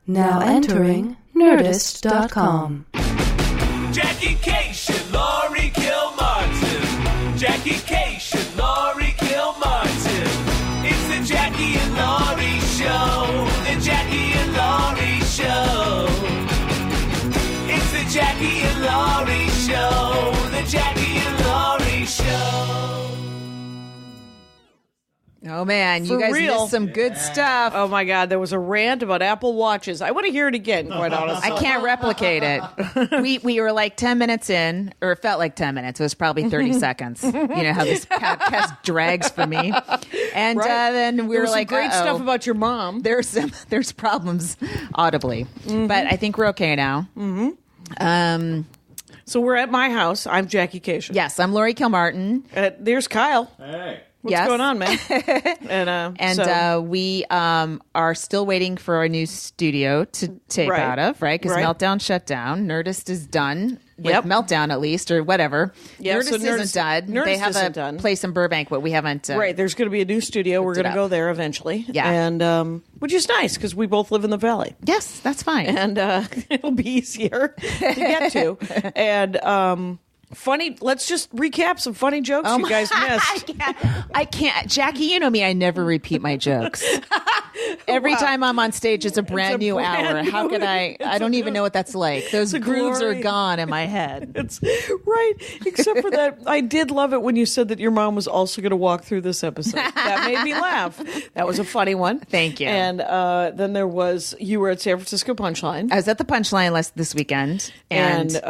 Now entering Nerdist.com. Jackie Cation, Laurie Kilmartin. Jackie Cation, Laurie Kilmartin. It's the Jackie and Laurie Show. The Jackie and Laurie Show. It's the Jackie and Laurie Show. The Jackie and Laurie Show. Oh, man, you For guys real. missed some good stuff. Oh, my God. There was a rant about Apple Watches. I want to hear it again, quite honestly. I can't replicate it. We were like 10 minutes in, or it felt like 10 minutes. It was probably 30 seconds. You know how this podcast drags for me. And Right. then we There were was like, some great uh-oh. stuff about your mom. There's problems audibly. But I think we're okay now. So we're at my house. I'm Jackie Cation. Yes, I'm Laurie Kilmartin. There's Kyle. Hey. What's Yes. going on, man? We are still waiting for our new studio to tape Right. out of, right? Because Right. Meltdown shut down. Nerdist is done. With Yep. Meltdown, at least, or whatever. Yeah, Nerdist so Nerdist- isn't done. Nerdist they have isn't a done. place in Burbank, but we haven't. Right, there's going to be a new studio. We're Hooked it going to up. go there eventually. Yeah. And which is nice because we both live in the valley. Yes, that's fine. And it'll be easier to get to. And funny, let's just recap some funny jokes you guys missed. I can't. Jackie, you know me. I never repeat my jokes. Every time I'm on stage, it's a brand new brand hour. new- How can I? I don't even know what that's like. Those a grooves are glory. gone in my head. It's right, except for that. I did love it when you said that your mom was also going to walk through this episode. That made me laugh. That was a funny one. Thank you. And then there was you were at San Francisco Punchline, I was at the Punchline this weekend, and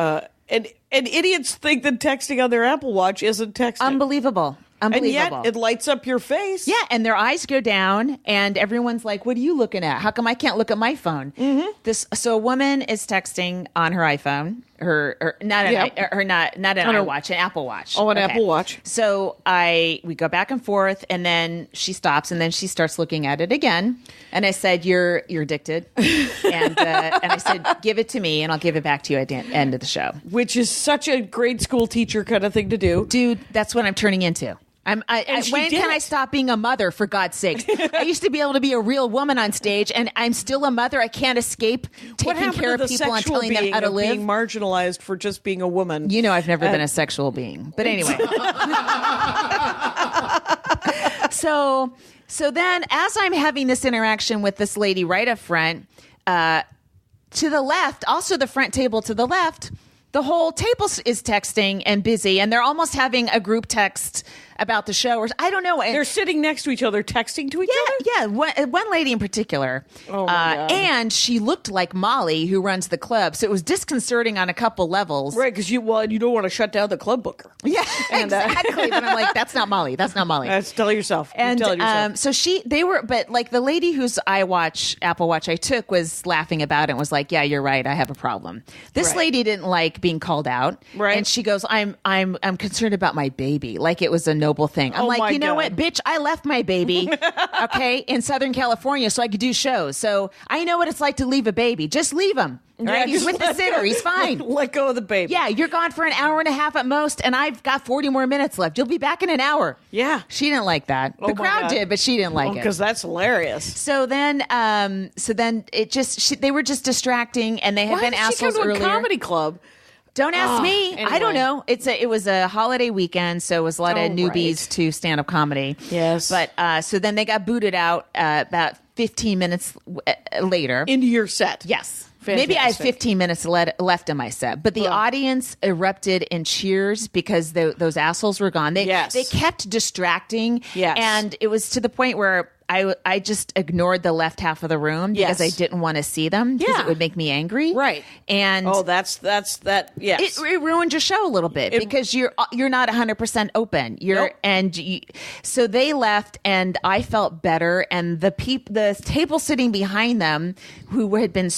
and idiots think that texting on their Apple Watch isn't texting. unbelievable. And Unbelievable. yet it lights up your face. Yeah, and their eyes go down, and everyone's like, "What are you looking at? How come I can't look at my phone?" Mm-hmm. So a woman is texting on her iPhone, not an iWatch, an Apple Watch. Oh, an Apple Watch. So we go back and forth, and then she stops, and then she starts looking at it again. And I said, "You're addicted," and I said, "Give it to me, and I'll give it back to you at the end of the show." Which is such a grade school teacher kind of thing to do. Dude, that's what I'm turning into. And she When did can it. I stop being a mother, for God's sake? I used to be able to be a real woman on stage, and I'm still a mother. I can't escape What taking happened care to of the people and sexual telling them being how to of live. being marginalized for just being a woman? You know, I've never been a sexual being. But anyway. So then, as I'm having this interaction with this lady right up front, to the left, also the front table to the left, the whole table is texting and busy, and they're almost having a group text about the show. Or I don't know. They're sitting next to each other, texting to each other? Yeah. One lady in particular. Oh, my God. And she looked like Molly, who runs the club. So it was disconcerting on a couple levels. Right, because you don't want to shut down the club booker. Yeah, exactly. But I'm like, that's not Molly. That's not Molly. Tell yourself. And Tell yourself. but like the lady whose Apple Watch I took was laughing about it and was like, "Yeah, you're right. I have a problem." This Right. lady didn't like being called out, Right. And she goes, "I'm concerned about my baby," like it was a noble thing. I'm Oh, like, my you know God. what, bitch? I left my baby, okay, in Southern California so I could do shows. So I know what it's like to leave a baby. Just leave him. All right, he's just with the let sitter. go- He's fine. Let go of the baby. Yeah, you're gone for an hour and a half at most, and I've got 40 more minutes left. You'll be back in an hour. Yeah. She didn't like that. Oh The my crowd God. did, but she didn't like it. Because that's hilarious. So then it just they were just distracting, and they had Why been did she assholes come to earlier. a comedy club? Don't ask me. anyway. I don't know. It was a holiday weekend, so it was a lot of Oh, newbies right. to stand up comedy. Yes. But so then they got booted out about 15 minutes later. Into your set. Yes. Maybe I had Fantastic. 15 minutes left in my set, but the audience erupted in cheers because those assholes were gone. They kept distracting, Yes. and it was to the point where I just ignored the left half of the room because Yes. I didn't want to see them because Yeah. it would make me angry. Right. And that's that. Yes. it ruined your show a little bit because you're not 100% open. So they left, and I felt better. And the table sitting behind them, who had been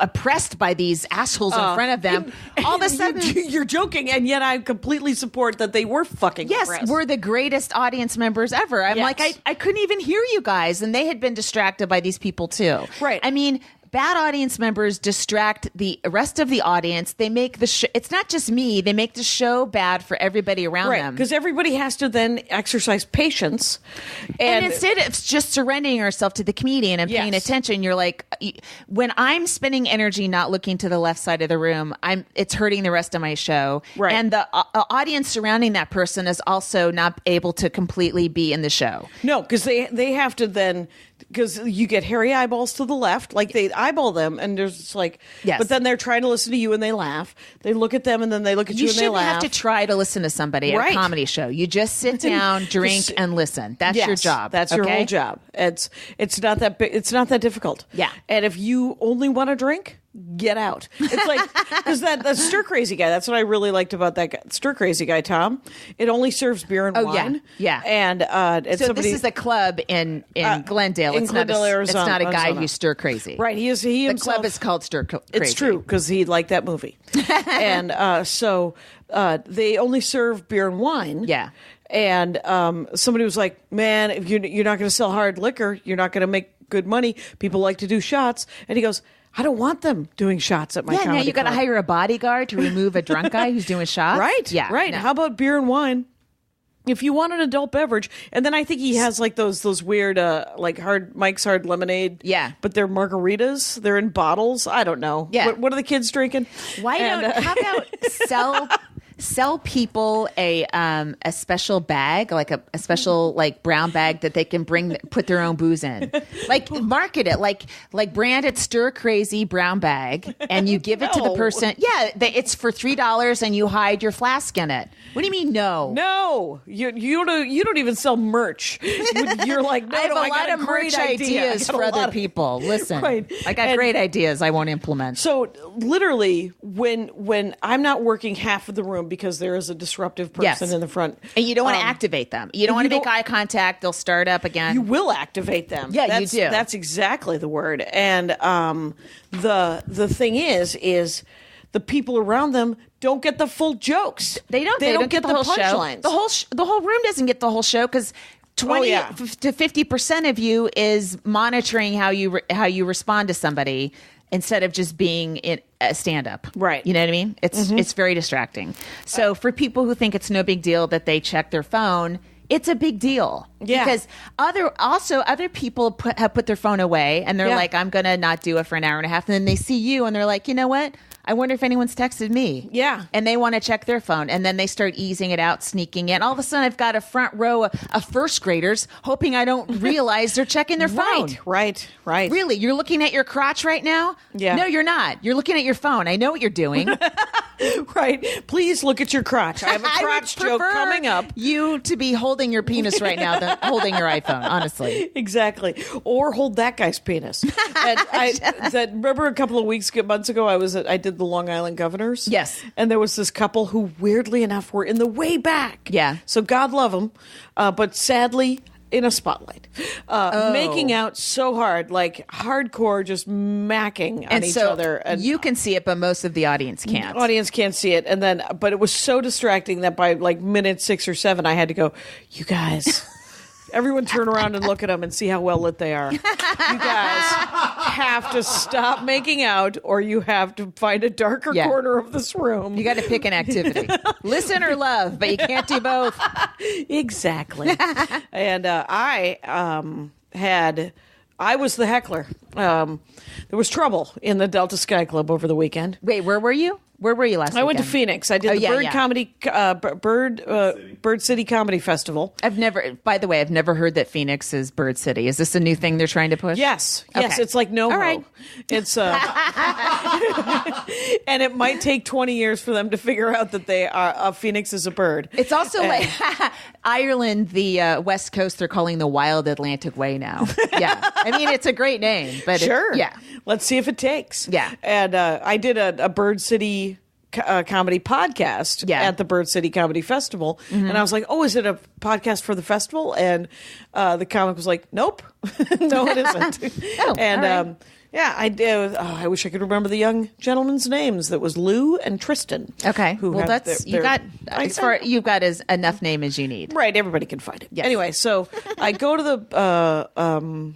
oppressed by these assholes in front of them, all of a sudden you're joking, and yet I completely support that they were fucking. yes, oppressed. we're the greatest audience members ever. I'm Yes. like, I couldn't even hear you guys, and they had been distracted by these people too. Right. I mean, bad audience members distract the rest of the audience. They make the show. It's not just me. They make the show bad for everybody around them. Because everybody has to then exercise patience. And instead of just surrendering yourself to the comedian and paying attention, you're like, when I'm spending energy not looking to the left side of the room, it's hurting the rest of my show. Right. And the audience surrounding that person is also not able to completely be in the show. No, because they have to then, because you get hairy eyeballs to the left, like they eyeball them, and there's just like, but then they're trying to listen to you and they laugh. They look at them and then they look at you and they laugh. You shouldn't have to try to listen to somebody at a comedy show. You just sit down, drink, and listen. That's your job. That's your whole job. It's not that big. It's not that difficult. Yeah. And if you only want to drink, get out. It's like, because that stir crazy guy, that's what I really liked about that guy, stir crazy guy, Tom. It only serves beer and wine. Yeah. And it's so this is a club in Glendale. In Glendale, Arizona. It's not a guy who's stir crazy. Right. He the himself, club is called Stir Crazy. It's true, because he liked that movie. And so they only serve beer and wine. Yeah. And somebody was like, man, if you're not going to sell hard liquor, you're not going to make good money. People like to do shots. And he goes, I don't want them doing shots at my comedy now you got to club. hire a bodyguard to remove a drunk guy who's doing shots. Right. Yeah. Right. No. How about beer and wine? If you want an adult beverage, and then I think he has like those weird like Mike's Hard Lemonade. Yeah. But they're margaritas. They're in bottles. I don't know. Yeah. What are the kids drinking? How about sell people a special bag, like a special like brown bag that they can put their own booze in, like market it, like brand it Stir Crazy brown bag, and you give it to the person. Yeah, it's for $3, and you hide your flask in it. What do you mean no? No, you don't even sell merch. You're like, no, I have no, a lot of merch ideas for other people. Listen, I got great ideas I won't implement. So literally, when I'm not working half of the room because there is a disruptive person in the front, and you don't want to activate them. You don't want to make eye contact. They'll start up again. You will activate them. Yeah, you do. That's exactly the word. And the thing is the people around them don't get the full jokes. They don't get the whole show. The whole room doesn't get the whole show because 20 to 50% of you is monitoring how you respond to somebody instead of just being in a stand-up. Right. You know what I mean? It's very distracting. So for people who think it's no big deal that they check their phone, it's a big deal. Yeah. Because other people have put their phone away and they're like, I'm going to not do it for an hour and a half. And then they see you and they're like, you know what? I wonder if anyone's texted me. Yeah. And they want to check their phone. And then they start easing it out, sneaking in. All of a sudden, I've got a front row of first graders hoping I don't realize they're checking their phone. Right. Really? You're looking at your crotch right now? Yeah. No, you're not. You're looking at your phone. I know what you're doing. Right. Please look at your crotch. I have a crotch joke coming up. You to be holding your penis right now than holding your iPhone, honestly. Exactly. Or hold that guy's penis. And remember a couple of months ago, I did the Long Island Governors. Yes. And there was this couple who, weirdly enough, were in the way back. Yeah. So God love them. But sadly, in a spotlight. Making out so hard, like hardcore, just macking on each other. And you can see it, but most of the audience can't. The audience can't see it. But it was so distracting that by like minute 6 or 7, I had to go, you guys... Everyone turn around and look at them and see how well lit they are. You guys have to stop making out or you have to find a darker corner of this room. You got to pick an activity. Listen or love, but you can't do both. Exactly. And I was the heckler. There was trouble in the Delta Sky Club over the weekend. Wait, where were you? Where were you last weekend? I went to Phoenix. I did Bird City Comedy Festival. I've never heard that Phoenix is Bird City. Is this a new thing they're trying to push? Yes. It's like NoHo. All right. It's and it might take 20 years for them to figure out that Phoenix is a bird. It's also like Ireland, the West Coast. They're calling the Wild Atlantic Way now. Yeah, I mean it's a great name, but sure. Let's see if it takes. Yeah, and I did a Bird City comedy podcast at the Bird City Comedy Festival. And I was like, oh, is it a podcast for the festival? And the comic was like, nope. No, it isn't. I did. I wish I could remember the young gentlemen's names. That was Lou and Tristan. Okay. You've got as enough name as you need. Right. Everybody can find it. Yes. Anyway, so I go to the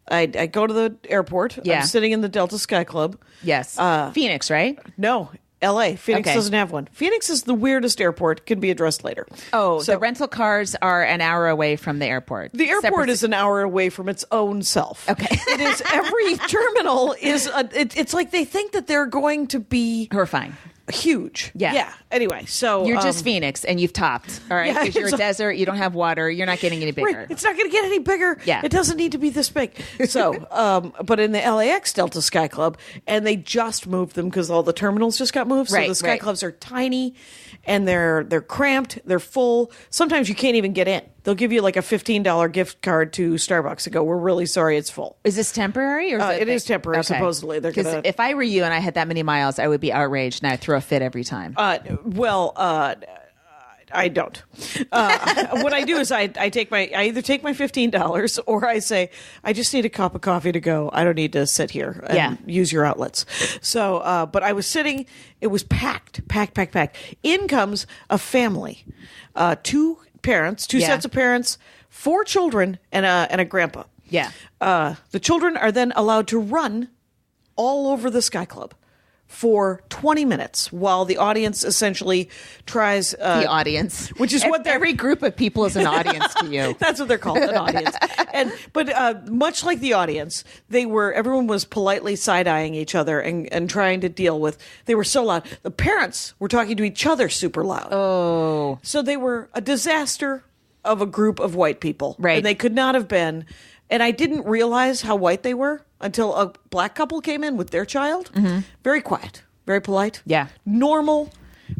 I go to the airport. Yeah. I'm sitting in the Delta Sky Club. Yes. Phoenix, right? No, L.A. Phoenix Okay. doesn't have one. Phoenix is the weirdest airport. Can be addressed later. Oh, So- the rental cars are an hour away from the airport. The airport is an hour away from its own self. Okay. It is, every terminal is, it's like they think that they're going to be horrifying. huge. Yeah. Yeah. Anyway, so. You're just Phoenix, and you've topped. All right, Yeah, because you're a so- desert. You don't have water. You're not getting any bigger. Right. It's not going to get any bigger. Yeah. It doesn't need to be this big. So, but in the LAX Delta Sky Club, and they just moved them because all the terminals just got moved. So Right, the Sky right. Clubs are tiny, and they're cramped. They're full. Sometimes you can't even get in. They'll give you like a $15 gift card to Starbucks and go, "We're really sorry, it's full." Is this temporary? Or It is temporary, supposedly. They're Because gonna- if I were you and I had that many miles, I would be outraged and I'd throw a fit every time. I don't. What I do is I either take my $15 or I say, I just need a cup of coffee to go. I don't need to sit here and use your outlets. So, but I was sitting, it was packed. In comes a family, two parents, two Yeah. sets of parents, 4 children and a grandpa. Yeah. The children are then allowed to run all over the Sky Club for 20 minutes while the audience essentially tries The audience. which is what they're- every group of people is an audience to you. That's what they're called, an audience. But much like the audience, everyone was politely side-eyeing each other and trying to deal with, they were so loud. The parents were talking to each other super loud. Oh. So they were a disaster of a group of white people. Right. And they could not have been. And I didn't realize how white they were until a black couple came in with their child. Very quiet, very polite. Yeah. Normal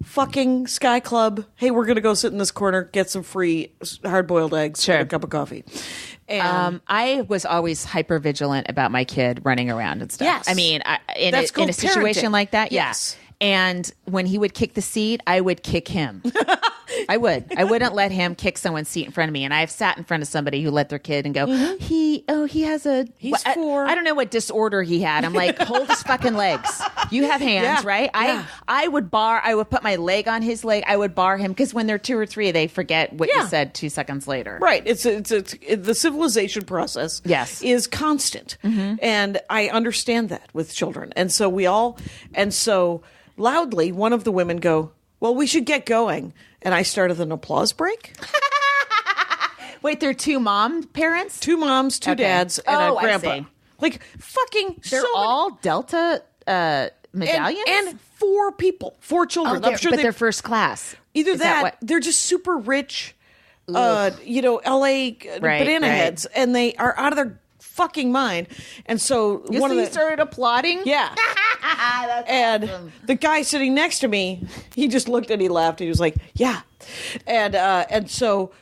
fucking Sky Club. Hey, we're going to go sit in this corner, get some free hard-boiled eggs Sure. and a cup of coffee. And I was always hyper vigilant about my kid running around and stuff. Yes. I mean, That's in called a situation parenting. like that, Yes. yeah. And when he would kick the seat, I would kick him. I wouldn't let him kick someone's seat in front of me. And I've sat in front of somebody who let their kid and go, he has a, He's 4. I don't know what disorder he had. I'm like, hold his fucking legs. You have hands, Yeah, right? yeah. I would put my leg on his leg. I would bar him because when they're 2 or 3, they forget what you said 2 seconds later. Right. It's the civilization process. Yes. Is constant, and I understand that with children, and so loudly, one of the women go, "Well, we should get going," and I started an applause break. Wait, they're 2 parents? 2 moms, 2 Okay. dads, and Oh, a I grandpa. see. Like fucking. They're so many- all Delta medallions? and 4 people, 4 children. Oh, I'm sure they're first class. either Is that, they're just super rich, LA banana right. heads, and they are out of their fucking mind. And so one of you the started applauding? yeah, That's and awesome. the guy sitting next to me, he just looked and he laughed. He was like, "Yeah," and so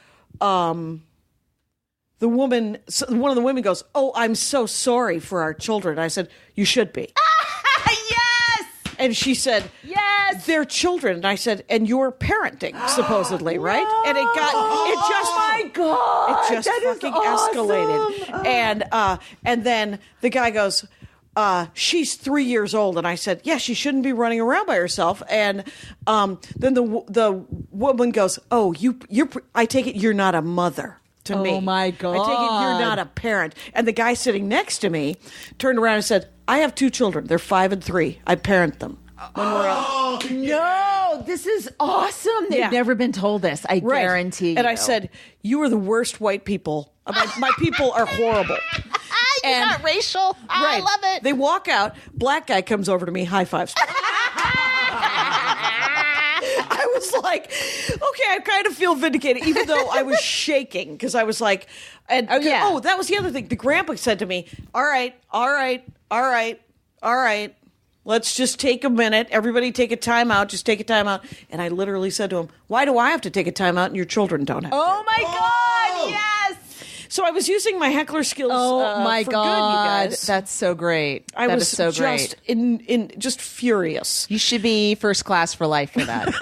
one of the women goes, "Oh, I'm so sorry for our children." I said, "You should be." Yes! And she said, Yes! they're children. And I said, "And you're parenting, supposedly, right?" And it my God! just that is fucking awesome. escalated. And then the guy goes, "She's 3 years old." And I said, "Yeah, she shouldn't be running around by herself." And then the woman goes, "Oh, I take it you're not a mother." To me. Oh, my I take it you're not a parent. And the guy sitting next to me turned around and said, "I have 2 children. They're 5 and 3. I parent them when we're out." No, this is awesome. They've Yeah. never been told this. I Right. guarantee you. And I said, "You are the worst white people. My people are horrible." You're not racial. I love it. They walk out. Black guy comes over to me, high fives. I was like, okay, I kind of feel vindicated, even though I was shaking because I was like, yeah. that was the other thing. The grandpa said to me, all right. Let's just take a minute. Everybody take a time out. Just take a time out. And I literally said to him, "Why do I have to take a time out and your children don't have to?" Oh, my God. Yes. So I was using my heckler skills. Oh, my for God. good, you guys. That's so great. I That was is so just great. just furious. You should be first class for life for that.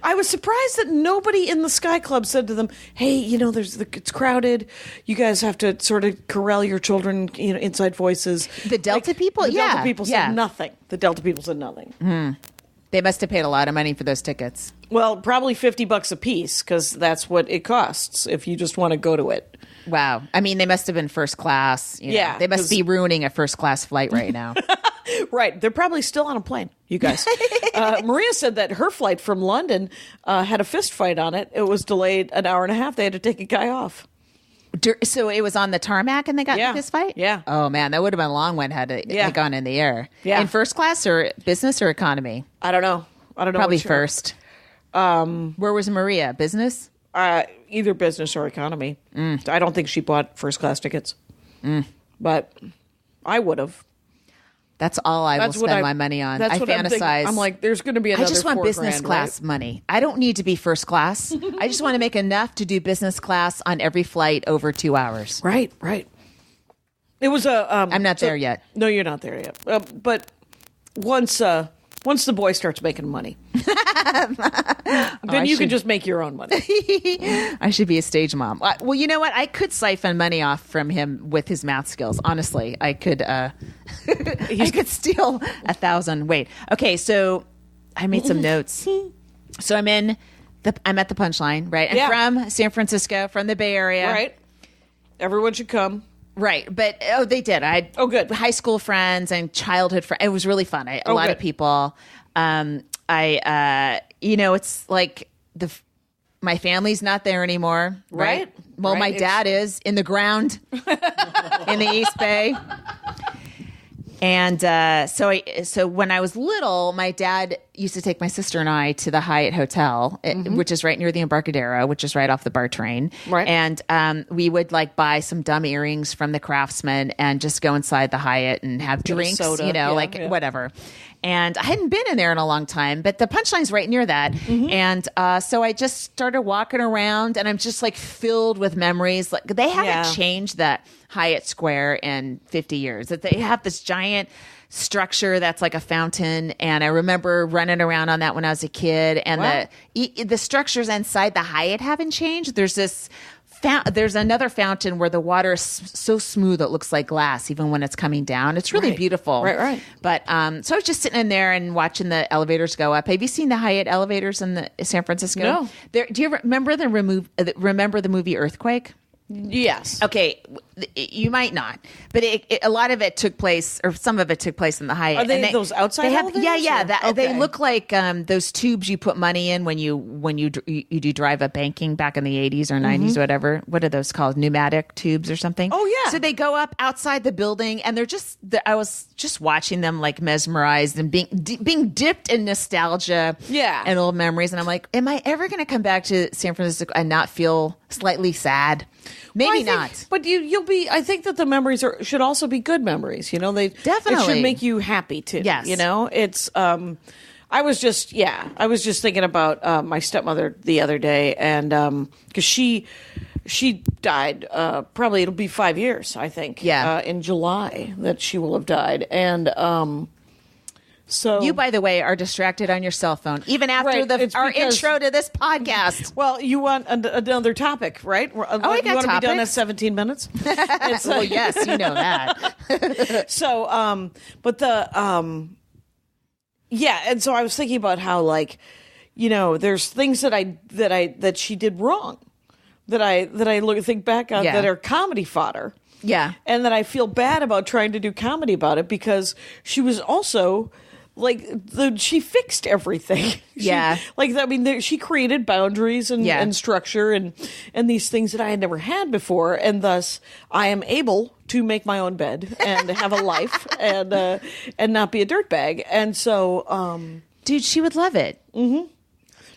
I was surprised that nobody in the Sky Club said to them, "Hey, it's crowded. You guys have to sort of corral your children, inside voices." The Delta people? The Delta Yeah, people said yeah. nothing. The Delta people said nothing. They must have paid a lot of money for those tickets. Well, probably $50 a piece because that's what it costs if you just want to go to it. Wow. I mean, they must have been first class. You know. Yeah, They must be ruining a first class flight right now. Right. They're probably still on a plane, you guys. Maria said that her flight from London had a fist fight on it. It was delayed an hour and a half. They had to take a guy off. So it was on the tarmac and they got in this fight? Yeah. Oh, man. That would have been a long one had it had gone in the air. Yeah. In first class or business or economy? I don't know. Probably first. Where was Maria? Business? Either business or economy. I don't think she bought first class tickets. But I would have. That's all I will spend my money on. I fantasize. I'm like, there's going to be another I just want business $4,000, class right? money. I don't need to be first class. I just want to make enough to do business class on every flight over 2 hours. Right. It was a. I'm not there yet. No, you're not there yet. But once the boy starts making money, then you can just make your own money. I should be a stage mom. Well, you know what? I could siphon money off from him with his math skills. Honestly, I could. I could steal 1,000. Wait. Okay, so I made some notes. So I'm at the punchline, right? I'm from San Francisco, from the Bay Area, Right. Everyone should come. Right, but they did. I had good high school friends and childhood friends. It was really fun. A lot of people. It's like my family's not there anymore. Right. Well, my dad is in the ground in the East Bay. And so when I was little, my dad used to take my sister and I to the Hyatt Hotel, which is right near the Embarcadero, which is right off the BART train. Right. And we would like buy some dumb earrings from the craftsman and just go inside the Hyatt and have drinks, soda. Whatever. And I hadn't been in there in a long time, but the punchline's right near that. And so I just started walking around, and I'm just like filled with memories. Like they haven't changed that Hyatt Square in 50 years. That they have this giant structure that's like a fountain, and I remember running around on that when I was a kid. And the structures inside the Hyatt haven't changed. There's another fountain where the water is so smooth it looks like glass even when it's coming down. It's really beautiful. Right. But so I was just sitting in there and watching the elevators go up. Have you seen the Hyatt elevators in San Francisco? No. Do you remember the movie Earthquake? Yes. Okay, you might not, but a lot of it took place, or some of it took place in the Hyatt. Are they those outside elevators? Yeah. They look like those tubes you put money in when you do drive-up banking back in the 80s or 90s, whatever. What are those called? Pneumatic tubes or something? Oh, yeah. So they go up outside the building, and I was just watching them like mesmerized and being dipped in nostalgia and old memories. And I'm like, am I ever going to come back to San Francisco and not feel slightly sad? Maybe not. But you'll be. I think that the memories should also be good memories. They definitely it should make you happy too. Yes. It's. I was just thinking about my stepmother the other day, and because she died. Probably it'll be 5 years. I think. Yeah. In July that she will have died, and. So you, by the way, are distracted on your cell phone, even after our intro to this podcast. Well, you want another topic, right? I got you want topics. to be done at 17 minutes? Well, yes, you know that. So, and so I was thinking about how, there's things that she did wrong, that I think back on that are comedy fodder. Yeah. And that I feel bad about trying to do comedy about it because she was also she fixed everything. She created boundaries and structure and these things that I had never had before. And thus I am able to make my own bed and have a life and not be a dirtbag. And so, dude, she would love it. Mm-hmm.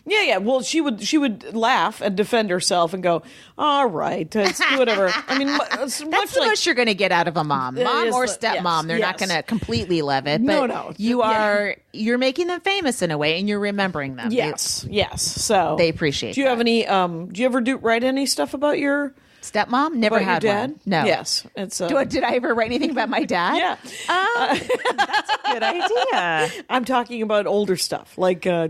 Yeah. Well, she would laugh and defend herself and go, "All right, let's do whatever." I mean, that's the most you're going to get out of a mom or stepmom. They're not going to completely love it, but no. You're making them famous in a way, and you're remembering them. Yes. So they appreciate. Do you have any? Do you ever write any stuff about your stepmom? Never had your dad? One. No. Yes. It's did I ever write anything about my dad? Yeah. That's a good idea. I'm talking about older stuff,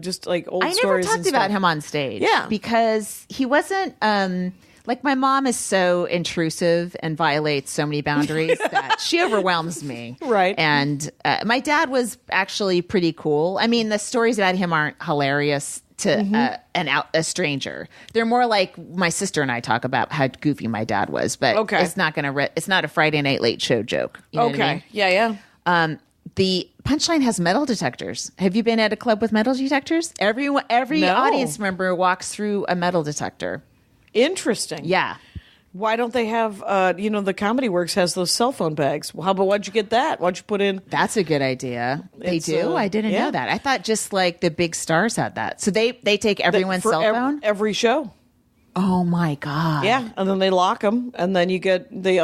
just like old stories. I never talked about him on stage. Yeah. Because he wasn't my mom is so intrusive and violates so many boundaries that she overwhelms me. Right. And my dad was actually pretty cool. I mean, the stories about him aren't hilarious to a stranger. They're more like my sister and I talk about how goofy my dad was, but it's not it's not a Friday Night Late Show joke. You know what I mean? Yeah. The punchline has metal detectors. Have you been at a club with metal detectors? Every audience member walks through a metal detector. Interesting. Yeah. Why don't they have, the Comedy Works has those cell phone bags. How about why'd you get that? Why'd you put in? That's a good idea. They do? I didn't know that. I thought just like the big stars had that. So they take everyone's cell phone? Every show. Oh my God. Yeah. And then they lock them. And then you get you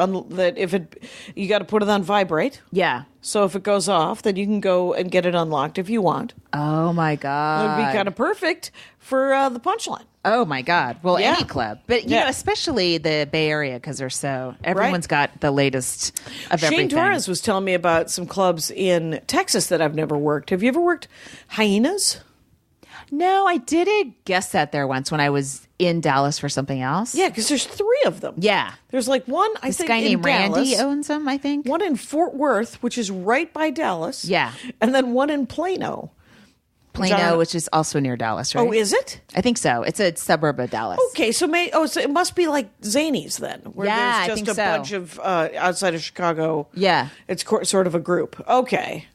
got to put it on vibrate. Yeah. So if it goes off, then you can go and get it unlocked if you want. Oh my God. It would be kind of perfect for the punchline. Oh my God. Well, any club, but you know, especially the Bay Area, because everyone's got the latest of everything. Shane Torres was telling me about some clubs in Texas that I've never worked. Have you ever worked Hyenas? No, I did a guest set there once when I was in Dallas for something else. Yeah, because there's 3 of them. Yeah. There's like one, I think, this guy named Randy owns them, I think. One in Fort Worth, which is right by Dallas. Yeah. And then one in Plano. Which is also near Dallas, right? Oh, is it? I think so. It's a suburb of Dallas. Okay, so it must be like Zanies then, where there's just bunch of outside of Chicago. Yeah. It's sort of a group. Okay.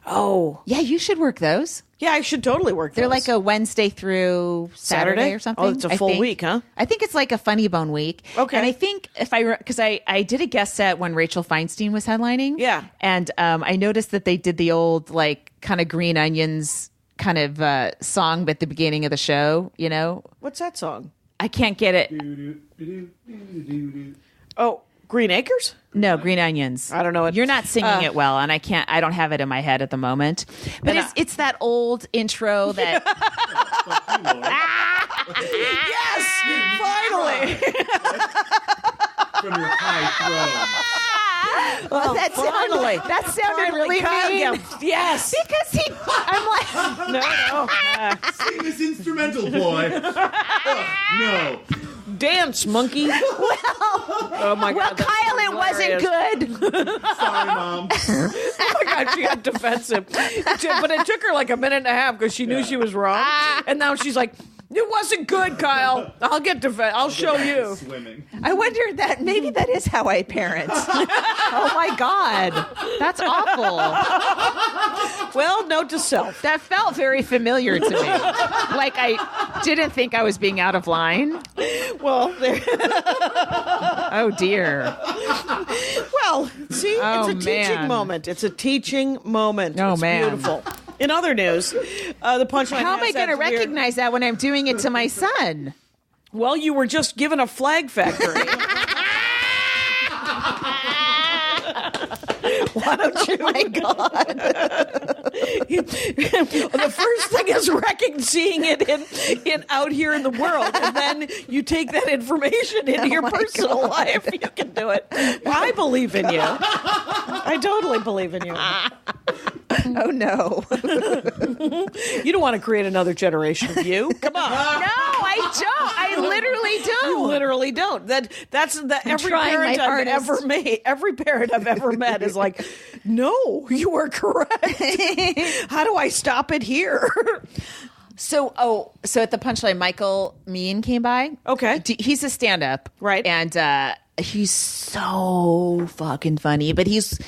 Oh. Yeah, you should work those. Yeah, I should totally work those. They're like a Wednesday through Saturday or something. Oh, it's a full week, huh? I think it's like a Funny Bone week. Okay. And I think because I did a guest set when Rachel Feinstein was headlining. Yeah. And I noticed that they did the old like kind of Green Onions kind of song at the beginning of the show, you know? What's that song? I can't get it. Oh, Green Acres? No, Green Onions. I don't know it. You're not singing it well, and I don't have it in my head at the moment. But it's that old intro that Yes! Finally! From your high throne. Well, that sounded really mean. Yes. Because I'm like, no. Sing this instrumental, boy. No. Dance, monkey. Oh my God. Kyle, it wasn't good. Sorry, Mom. Oh my God, she got defensive. But it took her like a minute and a half because she knew she was wrong. And now she's like, it wasn't good, Kyle. I'll show you. Swimming. I wonder maybe that is how I parent. Oh my God. That's awful. Well, note to self. That felt very familiar to me. Like I didn't think I was being out of line. Well, oh dear. Well, see, it's a teaching moment. It's a teaching moment. Oh, it's man. Beautiful. In other news, the punchline. How am I going to recognize that when I'm doing it to my son? Well, you were just given a flag factory. Why don't you? My God. The first thing is seeing it in out here in the world, and then you take that information into your personal life. You can do it. I believe in you. I totally believe in you. Oh no. You don't want to create another generation of you. Come on. No, I don't. I literally don't. You literally don't. That's every parent I've ever made. Every parent I've ever met is like, no, you are correct. How do I stop it here? So at the punchline, Michael Mean came by. Okay. He's a stand-up. Right. And he's so fucking funny, but he's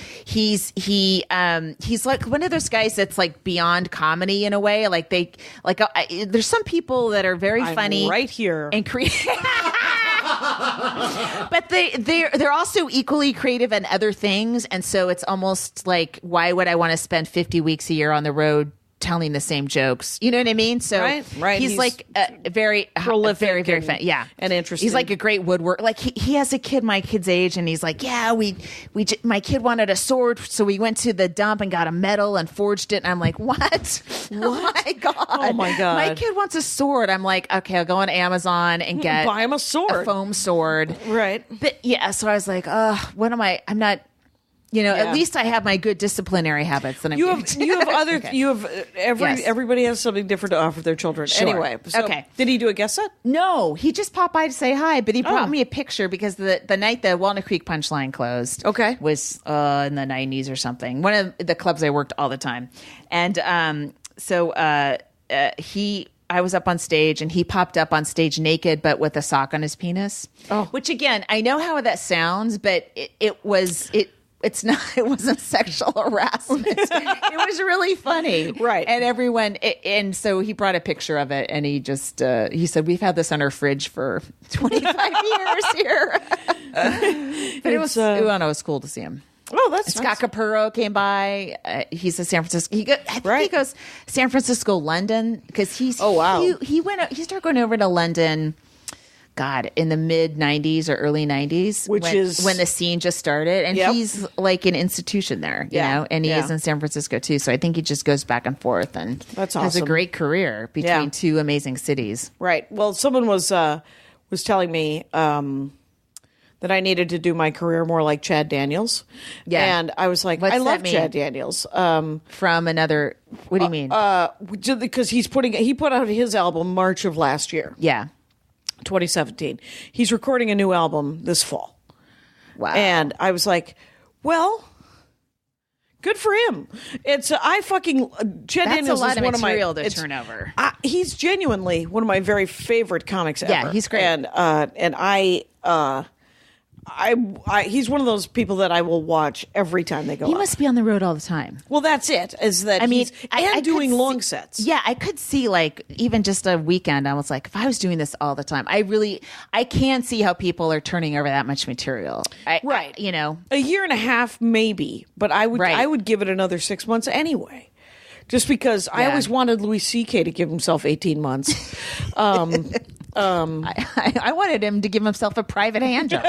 like one of those guys that's like beyond comedy in a way. Like there's some people that are very funny right here and creative. But they're also equally creative in other things, and so it's almost like, why would I want to spend 50 weeks a year on the road telling the same jokes? You know what I mean? So right. He's like very prolific, very, very funny. Yeah, and interesting. He's like a great woodworker. Like he has a kid my kid's age, and he's like, yeah, my kid wanted a sword, so we went to the dump and got a metal and forged it. And I'm like, what? Oh my God! Oh my God! My kid wants a sword. I'm like, okay, I'll go on Amazon and buy him a sword, a foam sword. Right. But yeah, so I was like, what am I? I'm not. At least I have my good disciplinary habits. That everybody has something different to offer their children. Sure. Anyway, okay. Did he do a guest set? No, he just popped by to say hi, but he brought me a picture because the night the Walnut Creek Punchline closed, was in the 90s or something. One of the clubs I worked all the time, and so he I was up on stage and he popped up on stage naked, but with a sock on his penis. Oh. Which again, I know how that sounds, but it wasn't sexual harassment. It was really funny. Right. And everyone, and so he brought a picture of it and he just, he said, we've had this on our fridge for 25 years here. But it was, I don't know, it was cool to see him. Oh, that's Scott nice. Capurro came by. He's a San Francisco. I think he goes San Francisco, London, because he's. Oh, wow. He started going over to London. God, in the mid '90s or early '90s, when the scene just started, and he's like an institution there, you know, and he is in San Francisco too. So I think he just goes back and forth, and that's has a awesome. great career between two amazing cities. Right. Well, someone was telling me that I needed to do my career more like Chad Daniels. Yeah. And I was like, What's I love that mean? Chad Daniels. From another, what do you mean? Because he put out his album March of last year, Yeah. 2017. He's recording a new album this fall. Wow. And I was like, well, good for him. It's Chad Daniels a lot is of one of my material to turn over. He's genuinely one of my very favorite comics ever. Yeah, he's great. And he's one of those people that I will watch every time they go He out. must be on the road all the time. Well, that's it. Is that I mean, I could doing see- long sets. Yeah, I could see like even just a weekend. I was like, if I was doing this all the time, I can see how people are turning over that much material. Right. You know, A year and a half, maybe, but I would give it another 6 months anyway. Just because I always wanted Louis C.K. to give himself 18 months. I wanted him to give himself a private hand job.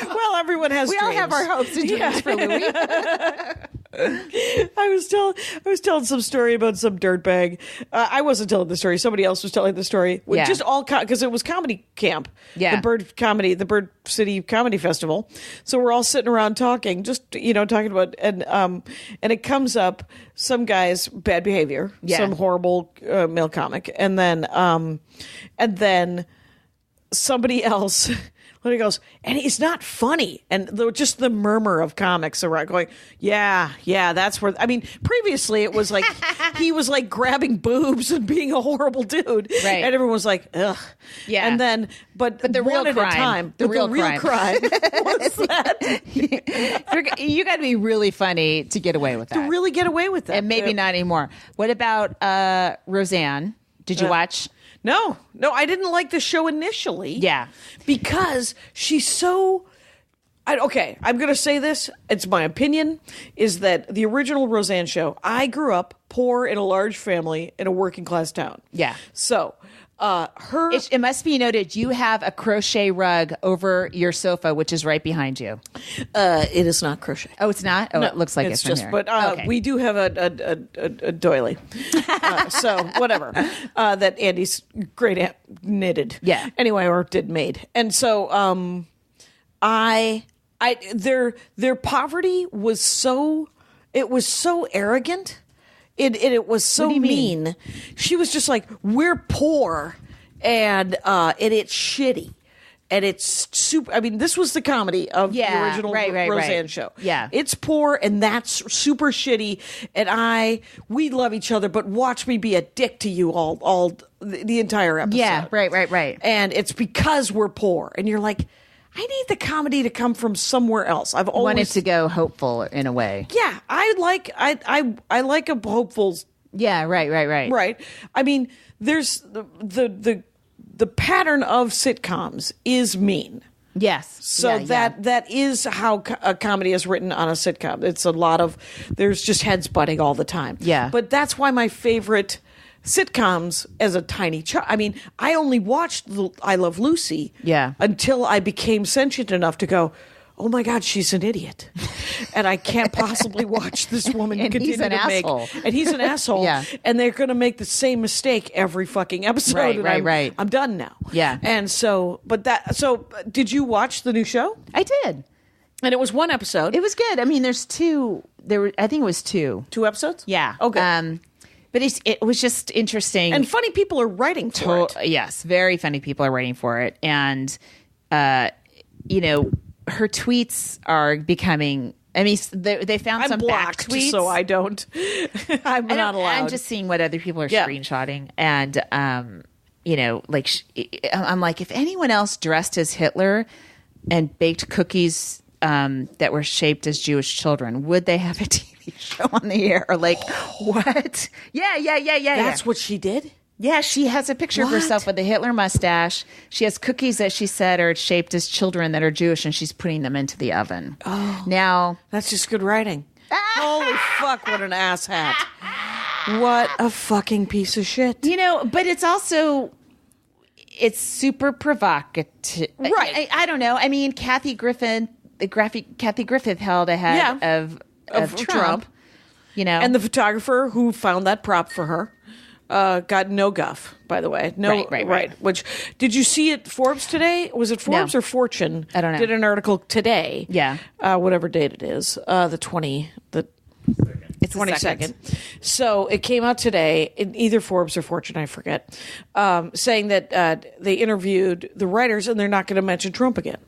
Well, everyone has We all dreams. have our hopes and dreams for Louis. I was telling some story about some dirtbag. I wasn't telling the story. Somebody else was telling the story. Yeah. Just all because it was comedy camp. Yeah. The Bird City Comedy Festival. So we're all sitting around talking, just talking about and it comes up some guy's bad behavior, some horrible male comic, and then somebody else. When he goes, and it's not funny. And just the murmur of comics around going, yeah, that's where, I mean, previously it was like, he was like grabbing boobs and being a horrible dude. Right. And everyone was like, ugh. Yeah. And then, but the real one at crime. a time. The But real crime was that. You got to be really funny to get away with that. To really get away with that. And maybe not anymore. What about Roseanne? Did you watch? No, I didn't like the show initially. Yeah. Because she's so... okay, I'm going to say this. It's my opinion, is that the original Roseanne show, I grew up poor in a large family in a working class town. Yeah. So, It must be noted you have a crochet rug over your sofa, which is right behind you. it is not crochet. Oh, it's not? Oh, No, it looks like it's from just, here. but Okay. we do have a doily. So whatever. That Andy's great aunt knitted. Yeah. Anyway, or did made. And so their poverty was so arrogant. It was so do you mean? mean. She was just like, we're poor and it's shitty. And it's super. I mean, this was the comedy of the original Roseanne show. Yeah. It's poor and that's super shitty. And we love each other, but watch me be a dick to you all the entire episode. Yeah, right. And it's because we're poor. And you're like, I need the comedy to come from somewhere else. I've always Wanted to go hopeful in a way. Yeah, I like a hopeful. Yeah, right. Right. I mean, there's the pattern of sitcoms is mean. Yes. So that is how a comedy is written on a sitcom. It's a lot of there's just heads butting all the time. Yeah. But that's why my favorite sitcoms as a tiny child. I mean, I only watched I Love Lucy. Yeah. Until I became sentient enough to go, oh my God, she's an idiot, and I can't possibly watch this woman And continue he's an to asshole. make. And he's an asshole. Yeah. And they're going to make the same mistake every fucking episode. Right, and I'm done now. Yeah. And so, did you watch the new show? I did. And it was one episode. It was good. I mean, there's two. I think it was two. 2 episodes. Yeah. Okay. But it was just interesting. And funny people are writing for it. Yes, very funny people are writing for it. And, her tweets are becoming I mean, they found I'm some back blocked, tweets. so I don't. I'm not allowed. I'm just seeing what other people are screenshotting. And, like, I'm like, if anyone else dressed as Hitler and baked cookies that were shaped as Jewish children, would they have a TV show on the air? Or like, what? Yeah. That's what she did? Yeah, she has a picture of herself with a Hitler mustache. She has cookies that she said are shaped as children that are Jewish, and she's putting them into the oven. Oh. Now. That's just good writing. Holy fuck, what an asshat. What a fucking piece of shit. But it's also, it's super provocative. Right. I don't know. I mean, Kathy Griffin held ahead of Trump. And the photographer who found that prop for her got no guff, by the way. No, right. Which, did you see it Forbes today? Was it Forbes or Fortune? I don't know. Did an article today. Yeah. Whatever date it is. The 22nd. So it came out today in either Forbes or Fortune, I forget, saying that they interviewed the writers and they're not going to mention Trump again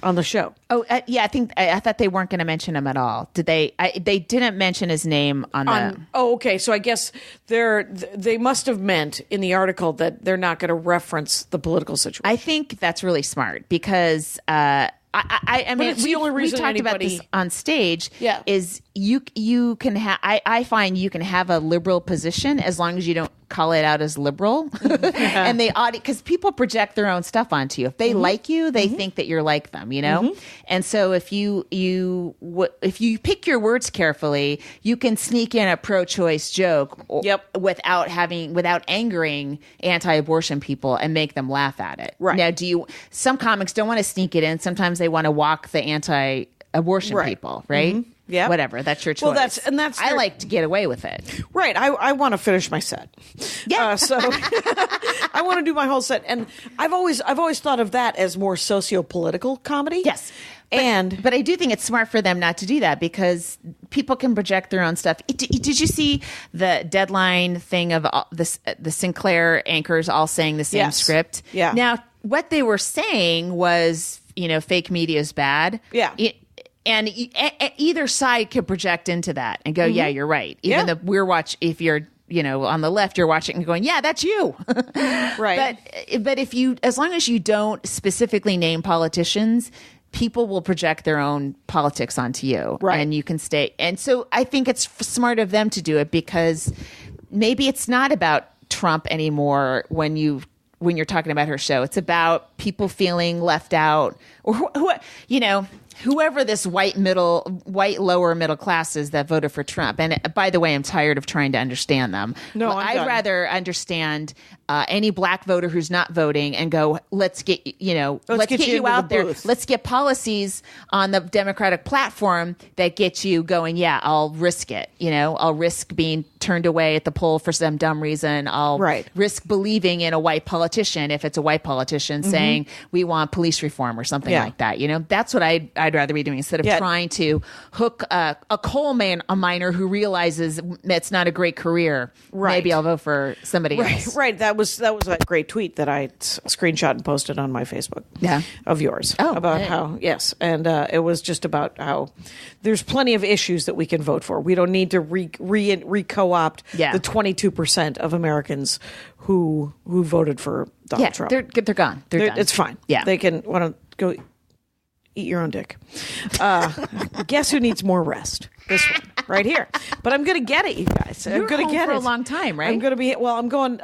on the show. Oh, I thought they weren't going to mention him at all. Did they? They didn't mention his name on the. Oh, okay. So I guess they must have meant in the article that they're not going to reference the political situation. I think that's really smart because. I mean, it's the only reason we talked about this on stage. Yeah. Is you can have? I find you can have a liberal position as long as you don't call it out as liberal, and because people project their own stuff onto you. If they like you, they think that you're like them. And so if you pick your words carefully, you can sneak in a pro-choice joke. Without angering anti-abortion people and make them laugh at it. Right now, some comics don't want to sneak it in. Sometimes they want to walk the anti-abortion people, right? Mm-hmm. Yeah, whatever. That's your choice. Well, that's. I like to get away with it. Right. I want to finish my set. Yeah. So I want to do my whole set, and I've always thought of that as more socio-political comedy. Yes. But I do think it's smart for them not to do that because people can project their own stuff. Did you see the Deadline thing of the Sinclair anchors all saying the same script? Yeah. Now, what they were saying was, fake media is bad. Yeah. And either side could project into that and go, yeah, you're right. Even though if you're, on the left, you're watching and going, yeah, that's you. Right. But as long as you don't specifically name politicians, people will project their own politics onto you. Right. And you can stay. And so I think it's smart of them to do it because maybe it's not about Trump anymore when you're talking about her show. It's about people feeling left out or, whoever this white lower middle class is that voted for Trump. And by the way, I'm tired of trying to understand them. No, I'd rather understand any black voter who's not voting and go, let's get you out there. Let's get policies on the Democratic platform that get you going. Yeah, I'll risk it. I'll risk being turned away at the poll for some dumb reason. I'll risk believing in a white politician if it's a white politician saying we want police reform or something like that. That's what I'd rather be doing instead of trying to hook a coal miner who realizes that's not a great career. Right. Maybe I'll vote for somebody else. Right. That was a great tweet that I screenshot and posted on my Facebook. Yeah. Of yours. About how and it was just about how there's plenty of issues that we can vote for. We don't need to re-co-opt the 22% of Americans who voted for Donald Trump. They're gone. They're done. It's fine. Yeah. They can want to go eat your own dick. Guess who needs more rest? This one right here. But I'm going to get it, you guys. I'm going to get for it a long time, right? I'm going to be. Well, I'm going.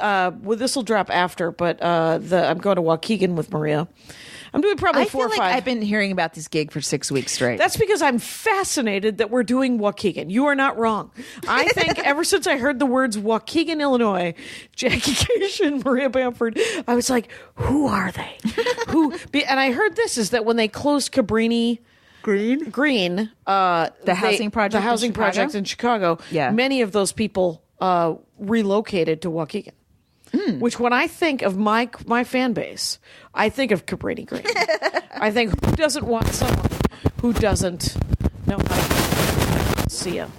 This will drop after, but I'm going to Waukegan with Maria. I'm doing probably 4 or 5. I've been hearing about this gig for 6 weeks straight. That's because I'm fascinated that we're doing Waukegan. You are not wrong. I think ever since I heard the words Waukegan, Illinois, Jackie Cation, Maria Bamford, I was like, who are they? And I heard this is that when they closed Cabrini Green, the housing project in Chicago, many of those people relocated to Waukegan. Which, when I think of my fan base, I think of Cabrini Green. I think, who doesn't want someone who doesn't know how to see him?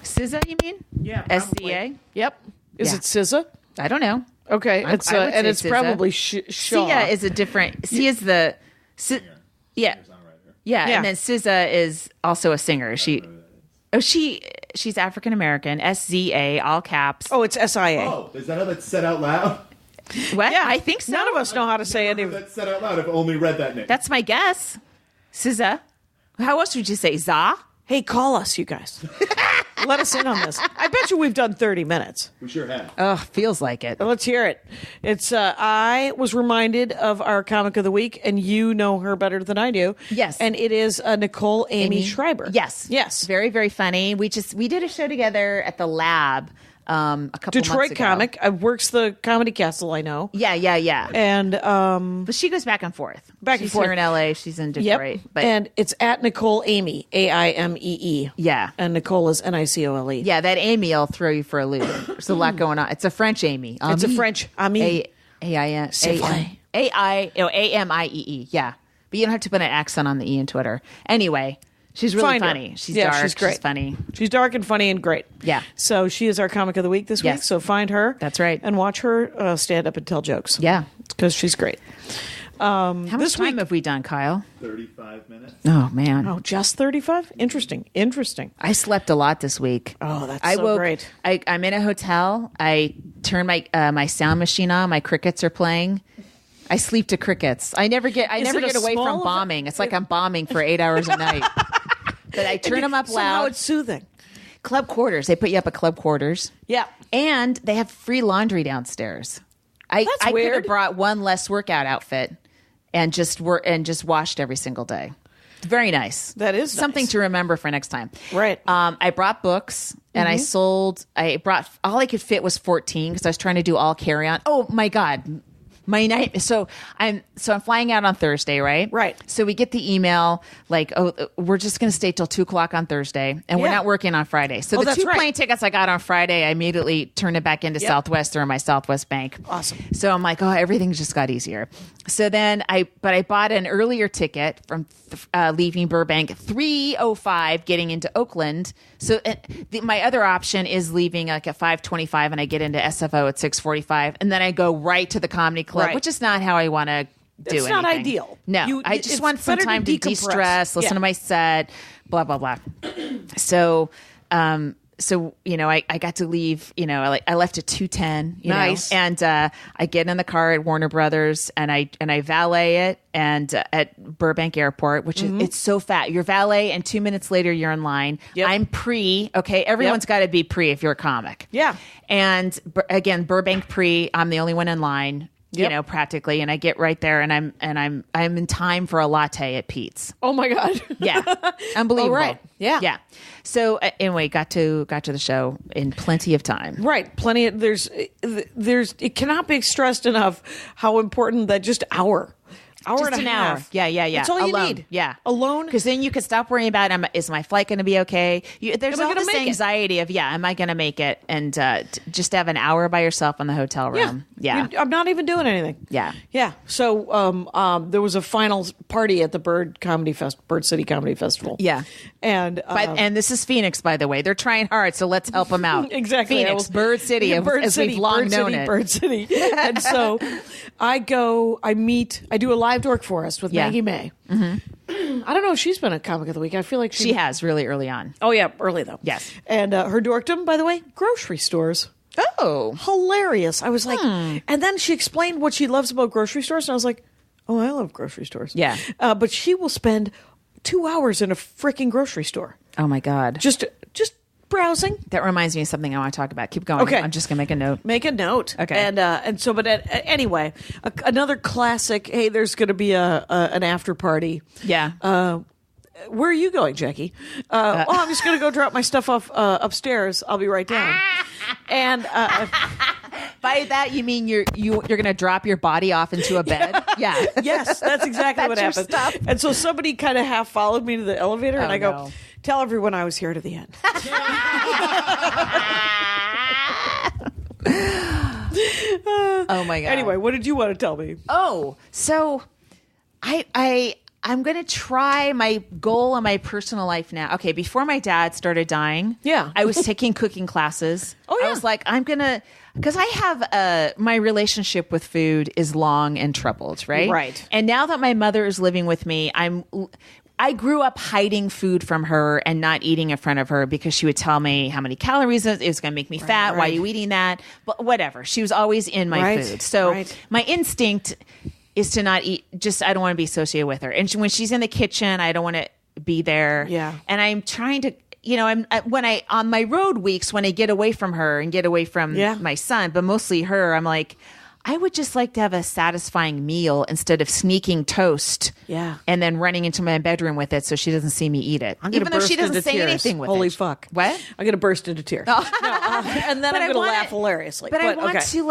SZA, you mean? Yeah. SCA? Yep. Is it SZA? I don't know. Okay. It's SZA. probably Shaw. Sia is a different. Sia is the. Yeah. Yeah, Yeah. and then SZA is also a singer. She's African American. SZA, all caps. Oh, it's SIA. Oh, is that how that's said out loud? What? Yeah, I think so. None of us know how to say any of it. That's said out loud. I've only read that name. That's my guess. SZA. How else would you say? Za? Hey, call us, you guys. Let us in on this. I bet you we've done 30 minutes. We sure have. Oh, feels like it. Let's hear it. It's I was reminded of our comic of the week, and you know her better than I do. Yes. And it is Nicole Aimee Schreiber. Yes. Yes. Very, very funny. We did a show together at the lab a couple Detroit months ago. comic. Works the Comedy Castle, I know. Yeah. And But she goes back and forth. Back and she's forth. here in LA. She's in yep. Detroit. But And it's at Nicole Aimee, AIMEE. yeah. And Nicole is NICOLE. Yeah, that Amy will throw you for a loop. There's a lot going on. It's a French Amy. It's a French Aimee. A-I-N-A-M-I-E-E. Yeah. But you don't have to put an accent on the E in Twitter. Anyway, she's really Find her. funny. She's Yeah, dark. she's great. She's funny. She's dark and funny and great. Yeah. So she is our comic of the week this week. Yes. So find her. That's right. And watch her stand up and tell jokes. Yeah. Because she's great. How much This time week- have we done, Kyle? 35 minutes. Oh, man. Oh, just 35? Interesting. I slept a lot this week. Oh, that's I so woke, great. I'm in a hotel. I turn my sound machine on. My crickets are playing. I sleep to crickets. I never get it a away small from effect? bombing. It's like I'm bombing for 8 hours a night. But I turn them up Somehow loud. it's soothing. Club quarters. They put you up at club quarters. Yeah. And they have free laundry downstairs. I That's could have weird. brought one less workout outfit and just washed every single day. It's very nice. That is something nice. to remember for next time. Right. I brought books and I brought all I could fit was 14 because I was trying to do all carry on. Oh my God. My night. So I'm flying out on Thursday, right? Right. So we get the email like, oh, we're just going to stay till 2:00 on Thursday, and we're Yeah. not working on Friday. So Oh, the that's two right. plane tickets I got on Friday, I immediately turned it back into Yep. Southwest or my Southwest Bank. Awesome. So I'm like, oh, everything just got easier. So then I bought an earlier ticket from leaving Burbank 3:05, getting into Oakland. So my other option is leaving like at 5:25, and I get into SFO at 6:45, and then I go right to the comedy club, Right. which is not how I want to do it. It's not ideal. No, I it's just want some better to time to decompress. de-stress, listen Yeah. to my set, blah blah blah. So I got to leave. I left at 2:10. Nice. And I get in the car at Warner Brothers, and I valet it, and at Burbank Airport, which is it's so fat. You're valet, and 2 minutes later you're in line. Yep. I'm pre. Okay, everyone's got to be pre if you're a comic. Yeah. And again, Burbank pre. I'm the only one in line. Yep. Practically, and I get right there, and I'm in time for a latte at Pete's. Oh my God. Yeah, unbelievable. Oh, right. Yeah. yeah. So anyway, got to the show in plenty of time. Right. Plenty of, there's, it cannot be stressed enough how important that just hour Just and an a hour. half. Yeah. That's all you Alone. need. Yeah. Alone. Because then you could stop worrying about, is my flight going to be okay? There's Am I all gonna this make it? anxiety of, am I going to make it? And just have an hour by yourself in the hotel room. Yeah. I'm not even doing anything. Yeah. Yeah. So there was a final party at the Bird City Comedy Festival. Yeah. And And this is Phoenix, by the way. They're trying hard, so let's help them out. Exactly. Phoenix, Bird City, Yeah, Bird as City, we've long Bird known City, it. Bird City. And so I do a live Dork Forest with Yeah. Maggie May. Mm-hmm. I don't know if she's been a comic of the week. I feel like She has really early on. Oh yeah, early though. Yes. And her dorkdom, by the way, grocery stores. Oh. Hilarious. I was like, and then she explained what she loves about grocery stores, and I was like, oh, I love grocery stores. Yeah. But she will spend 2 hours in a freaking grocery store. Oh, my God. Just browsing. That reminds me of something I want to talk about. Keep going. Okay. I'm just going to make a note. Make a note. Okay. And so, but anyway, another classic. Hey, there's going to be an after party. Yeah. Where are you going, Jackie? I'm just going to go drop my stuff off upstairs. I'll be right down. And By that, you mean you're going to drop your body off into a bed? Yeah. yes, that's exactly what That's your happened. stuff. And so somebody kind of half followed me to the elevator, and Oh, I go, no. tell everyone I was here to the end. Oh, my God. Anyway, what did you want to tell me? Oh, so I'm going to try my goal in my personal life now. Okay, before my dad started dying, Yeah. I was taking cooking classes. Oh, yeah. I was like, I'm going to, because I have my relationship with food is long and troubled, right? Right. And now that my mother is living with me, I grew up hiding food from her and not eating in front of her because she would tell me how many calories it was going to make me fat. Why are you eating that? But whatever. She was always in my food. So my instinct is to not eat. Just I don't want to be associated with her. And when she's in the kitchen, I don't want to be there. Yeah. And I'm trying to. I'm on my road weeks when I get away from her and get away from my son, but mostly her. I'm like, I would just like to have a satisfying meal instead of sneaking toast and then running into my bedroom with it so she doesn't see me eat it. Even though she doesn't say anything with it. Holy fuck. What? I'm going to burst into tears. And then I'm going to laugh hilariously. But I want to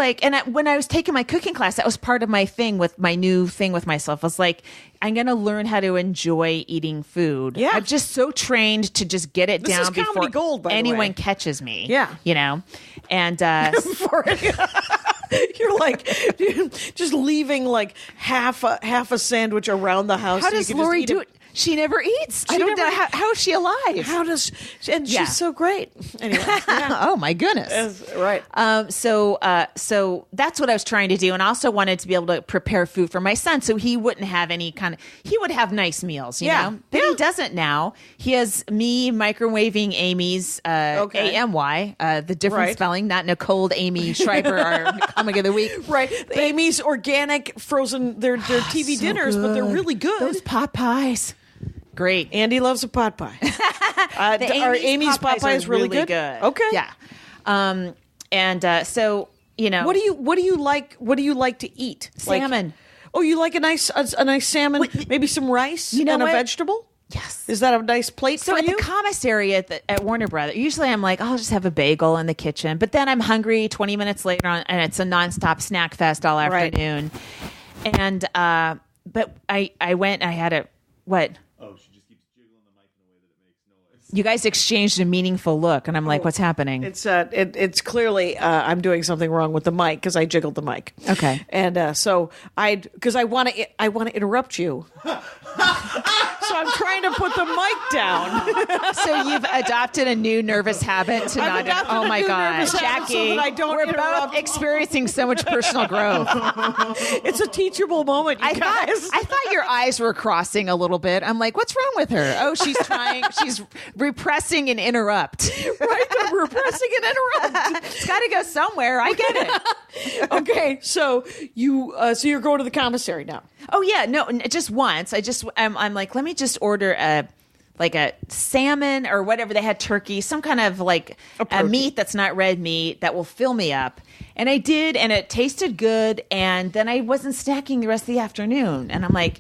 when I was taking my cooking class, that was part of my thing with my new thing with myself. I was like, I'm going to learn how to enjoy eating food. Yeah. I'm just so trained to just get it down before anyone catches me. Yeah. And you're like just leaving like half a sandwich around the house. How does Laurie do it? She never eats. I don't know how is she alive? How does and she's so great. Anyway, oh my goodness. Right. So that's what I was trying to do, and I also wanted to be able to prepare food for my son, so he wouldn't have any he would have nice meals, you know. But he doesn't now. He has me microwaving Aimee's AMY, the different spelling, not Nicole, Aimee, Schreiber, our comic of the week. Right. Aimee's organic frozen. They're TV dinners, but they're really good. Those pot pies. Great. Andy loves a pot pie. Aimee's pot pie is really good. Okay. Yeah. So what do you like? What do you like to eat? Salmon. You like a nice salmon? Maybe some rice and a vegetable. Yes. Is that a nice plate for you? So at the commissary at Warner Brothers, usually I'm like, I'll just have a bagel in the kitchen. But then I'm hungry 20 minutes later on, and it's a nonstop snack fest all afternoon. And but I went. I had a what? Oh, she just keeps jiggling the mic in a way that it makes noise. You guys exchanged a meaningful look, and I'm like, what's happening? It's clearly I'm doing something wrong with the mic because I jiggled the mic. Okay, and because I want to interrupt you. So I'm trying to put the mic down. So you've adopted a new nervous habit to not. Oh my God, Jackie! So that I don't we're both experiencing so much personal growth. It's a teachable moment, you guys. I thought your eyes were crossing a little bit. I'm like, what's wrong with her? Oh, she's trying. She's repressing an interrupt. Right, repressing an interrupt. It's got to go somewhere. I get it. Okay, so you're going to the commissary now. Oh yeah, no, just once. I'm like, let me just order a salmon or whatever. They had turkey, some kind of a meat that's not red meat that will fill me up. And I did, and it tasted good. And then I wasn't snacking the rest of the afternoon. And I'm like,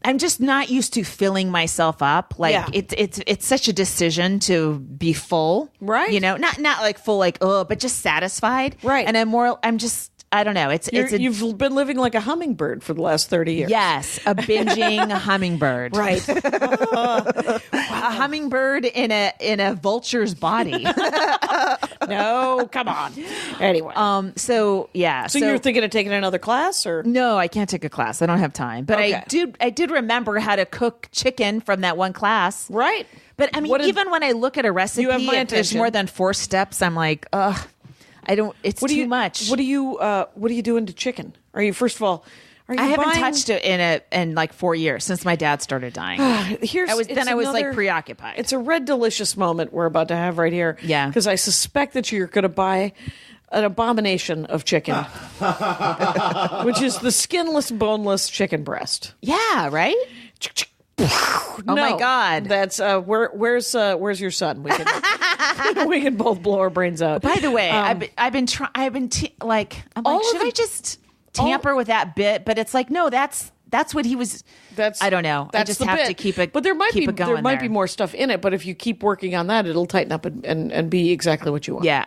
I'm just not used to filling myself up. It's such a decision to be full, right? Not like full, but just satisfied, right? And I'm just. I don't know. You've been living like a hummingbird for the last 30 years. Yes, a binging hummingbird. Right. A hummingbird in a vulture's body. No, come on. Anyway. So you're thinking of taking another class, or? No, I can't take a class. I don't have time. But I did remember how to cook chicken from that one class. Right. But I mean, even when I look at a recipe, if there's more than 4 steps, I'm like, ugh. I don't. It's too much. What are you doing to chicken? I haven't touched it in like 4 years since my dad started dying. I was like preoccupied. It's a red delicious moment we're about to have right here. Yeah, because I suspect that you're going to buy an abomination of chicken, which is the skinless, boneless chicken breast. Yeah, right. Oh my God! That's where's your son? We can both blow our brains out. By the way, I'm like, should I just tamper with that bit? But it's like, no, that's what he was. I don't know. I just have to keep it. But there might be more stuff in it. But if you keep working on that, it'll tighten up and be exactly what you want. Yeah,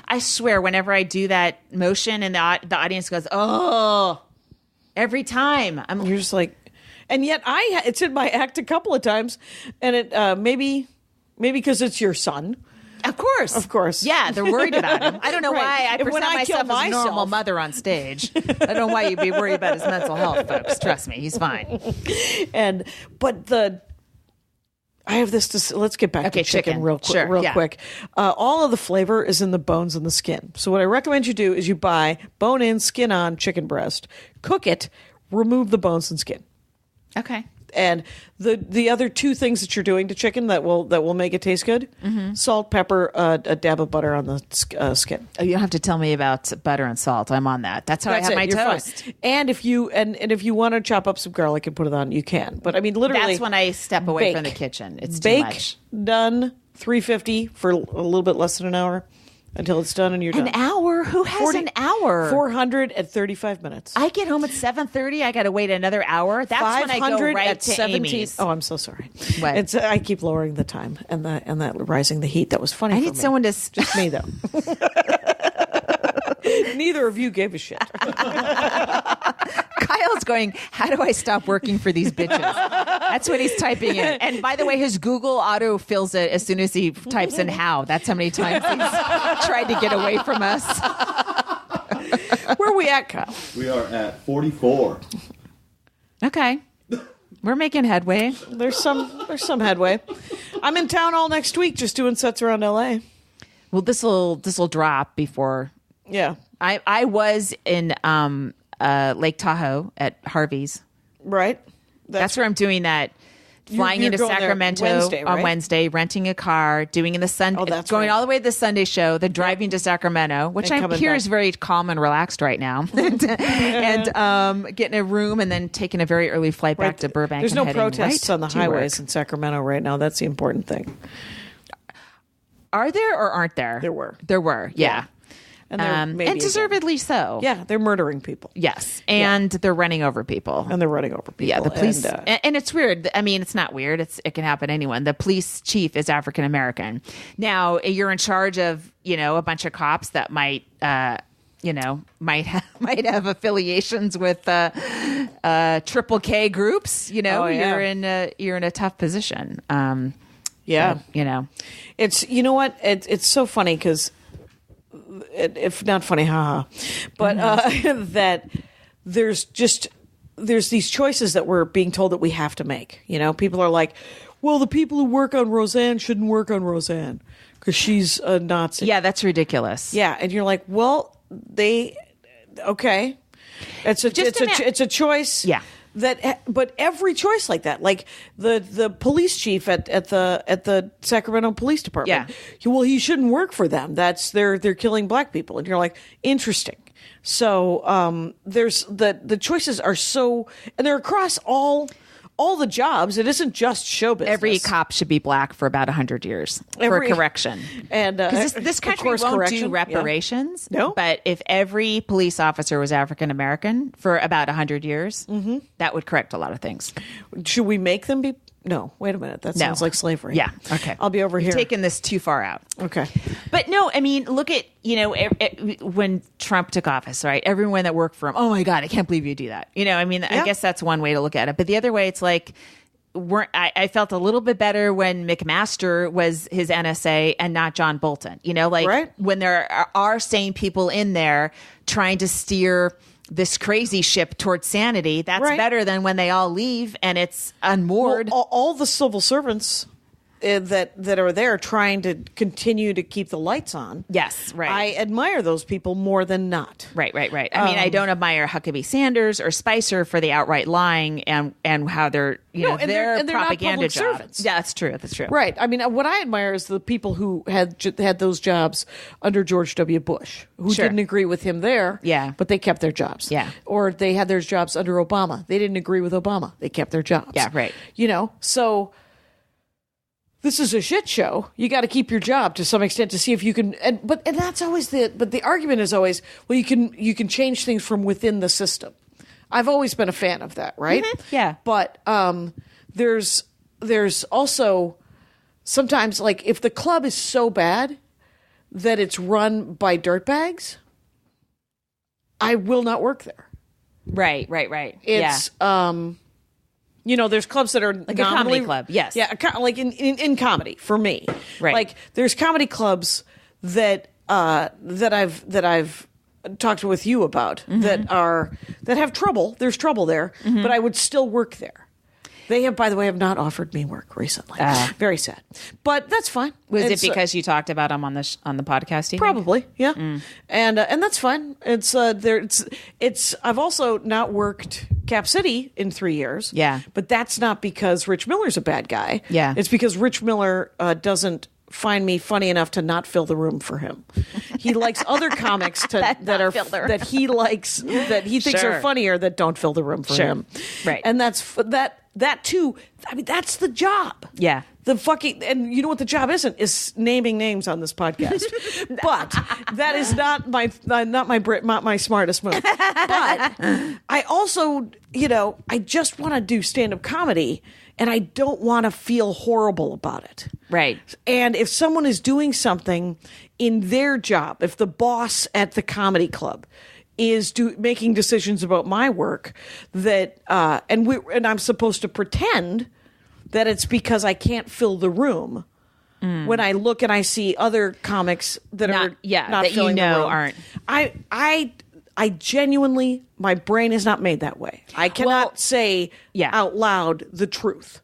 I swear, whenever I do that motion and the audience goes, oh, every time you're just like. And yet it's in my act a couple of times, and it maybe because it's your son. Of course. Yeah, they're worried about him. I don't know why I present myself as a normal mother on stage. I don't know why you'd be worried about his mental health, folks. Trust me, he's fine. I have this. Let's get back to chicken real quick. All of the flavor is in the bones and the skin. So what I recommend you do is you buy bone in, skin on chicken breast, cook it, remove the bones and skin. Okay. And the other two things that you're doing to chicken that will make it taste good: salt, pepper, a dab of butter on the skin. Oh, you don't have to tell me about butter and salt. I'm on that. That's how I have my You're toast. fine. And if you want to chop up some garlic and put it on, you can. But I mean, literally, That's when I step away from the kitchen. It's too much. Done. 350 for a little bit less than an hour until it's done and you're done. An hour? Who has an hour? 435 minutes. I get home at 7:30. I got to wait another hour. That's when I go right to 17. Aimee's. Oh, I'm so sorry. What? I keep lowering the time and that rising the heat. That was funny. I for need me. someone to Just me though. Neither of you gave a shit. Kyle's going, how do I stop working for these bitches? That's what he's typing in. And by the way, his Google auto fills it as soon as he types in how. That's how many times he's tried to get away from us. Where are we at, Kyle? We are at 44. Okay. We're making headway. There's some headway. I'm in town all next week just doing sets around LA. Well, this'll drop before. Yeah. I was in Lake Tahoe at Harvey's. Right. That's where I'm doing that. Flying you're into going there Sacramento Wednesday, on right? Wednesday, renting a car, doing the Sunday, that's going right. all the way to the Sunday show, then driving to Sacramento, which And I coming hear back. is very calm and relaxed right now, and getting a room and then taking a very early flight back to Burbank. There's and no heading protests right on the to highways work. in Sacramento right now. That's the important thing. Are there or aren't there? There were. There were, yeah. And they're maybe and deservedly so. Yeah, they're murdering people. Yes, and they're running over people. And they're running over people. Yeah, the police, And, and it's weird. I mean, it's not weird. It can happen to anyone. The police chief is African American. Now, you're in charge of a bunch of cops that might might have affiliations with triple K groups. Oh, yeah. You're in a tough position. yeah. But, It's, you know what? It's so funny because, if not funny, haha, but that there's these choices that we're being told that we have to make. People are like, well, the people who work on Roseanne shouldn't work on Roseanne because she's a Nazi. yeah, that's ridiculous. Yeah, and you're like, well, okay, it's a choice. Yeah. But every choice like that, like the police chief at the Sacramento Police Department, Yeah. he shouldn't work for them. They're killing black people, and you're like, interesting. So there's the choices are so, and they're across all the jobs. It isn't just show business. Every cop should be black for about 100 years for correction. And This country won't do reparations. Yeah. No. But if every police officer was African American for about 100 years, that would correct a lot of things. Should we make them be? No, wait a minute. That sounds like slavery. Yeah. Okay. I'll be over here. You're taking this too far out. Okay. But no, I mean, look at, when Trump took office, right? Everyone that worked for him, oh my God, I can't believe you do that. I guess that's one way to look at it. But the other way, it's like, I felt a little bit better when McMaster was his NSA and not John Bolton. Right. When there are sane people in there trying to steer this crazy ship towards sanity, that's Right. better than when they all leave and it's unmoored. Well, all the civil servants that are there trying to continue to keep the lights on. Yes, right. I admire those people more than not. Right. I mean, I don't admire Huckabee Sanders or Spicer for the outright lying and how they're, No, and their they're not propaganda public jobs. servants. Yeah, that's true. Right. I mean, what I admire is the people who had those jobs under George W. Bush, who Sure. didn't agree with him there. Yeah. But they kept their jobs. Yeah. Or they had their jobs under Obama. They didn't agree with Obama. They kept their jobs. Yeah, right. So this is a shit show. You got to keep your job to some extent to see if you can. And that's always the argument is always, well, you can change things from within the system. I've always been a fan of that, right? Yeah. But there's also sometimes, like, if the club is so bad that it's run by dirtbags, I will not work there. Right. It's there's clubs that are Like a comedy club, yes. Yeah, like in comedy for me. Right. Like there's comedy clubs that I've talked with you about that have trouble. There's trouble there, but I would still work there. They have, by the way, have not offered me work recently. Very sad, but that's fine. Was it because you talked about them on the podcast? Probably, yeah. And that's fine. It's I've also not worked Cap City in 3 years. Yeah, but that's not because Rich Miller's a bad guy. Yeah, it's because Rich Miller doesn't find me funny enough to not fill the room for him. He likes other comics that he likes that he thinks are funnier that don't fill the room for him. Right. And that too. I mean, that's the job. Yeah. The fucking, and you know what the job isn't, is naming names on this podcast. But that is not my smartest move. But I also, I just want to do stand-up comedy, and I don't want to feel horrible about it. Right. And if someone is doing something in their job, if the boss at the comedy club is making decisions about my work that and I'm supposed to pretend that it's because I can't fill the room when I look and I see other comics that are not filling the room. Aren't. I genuinely, my brain is not made that way. I cannot say out loud the truth.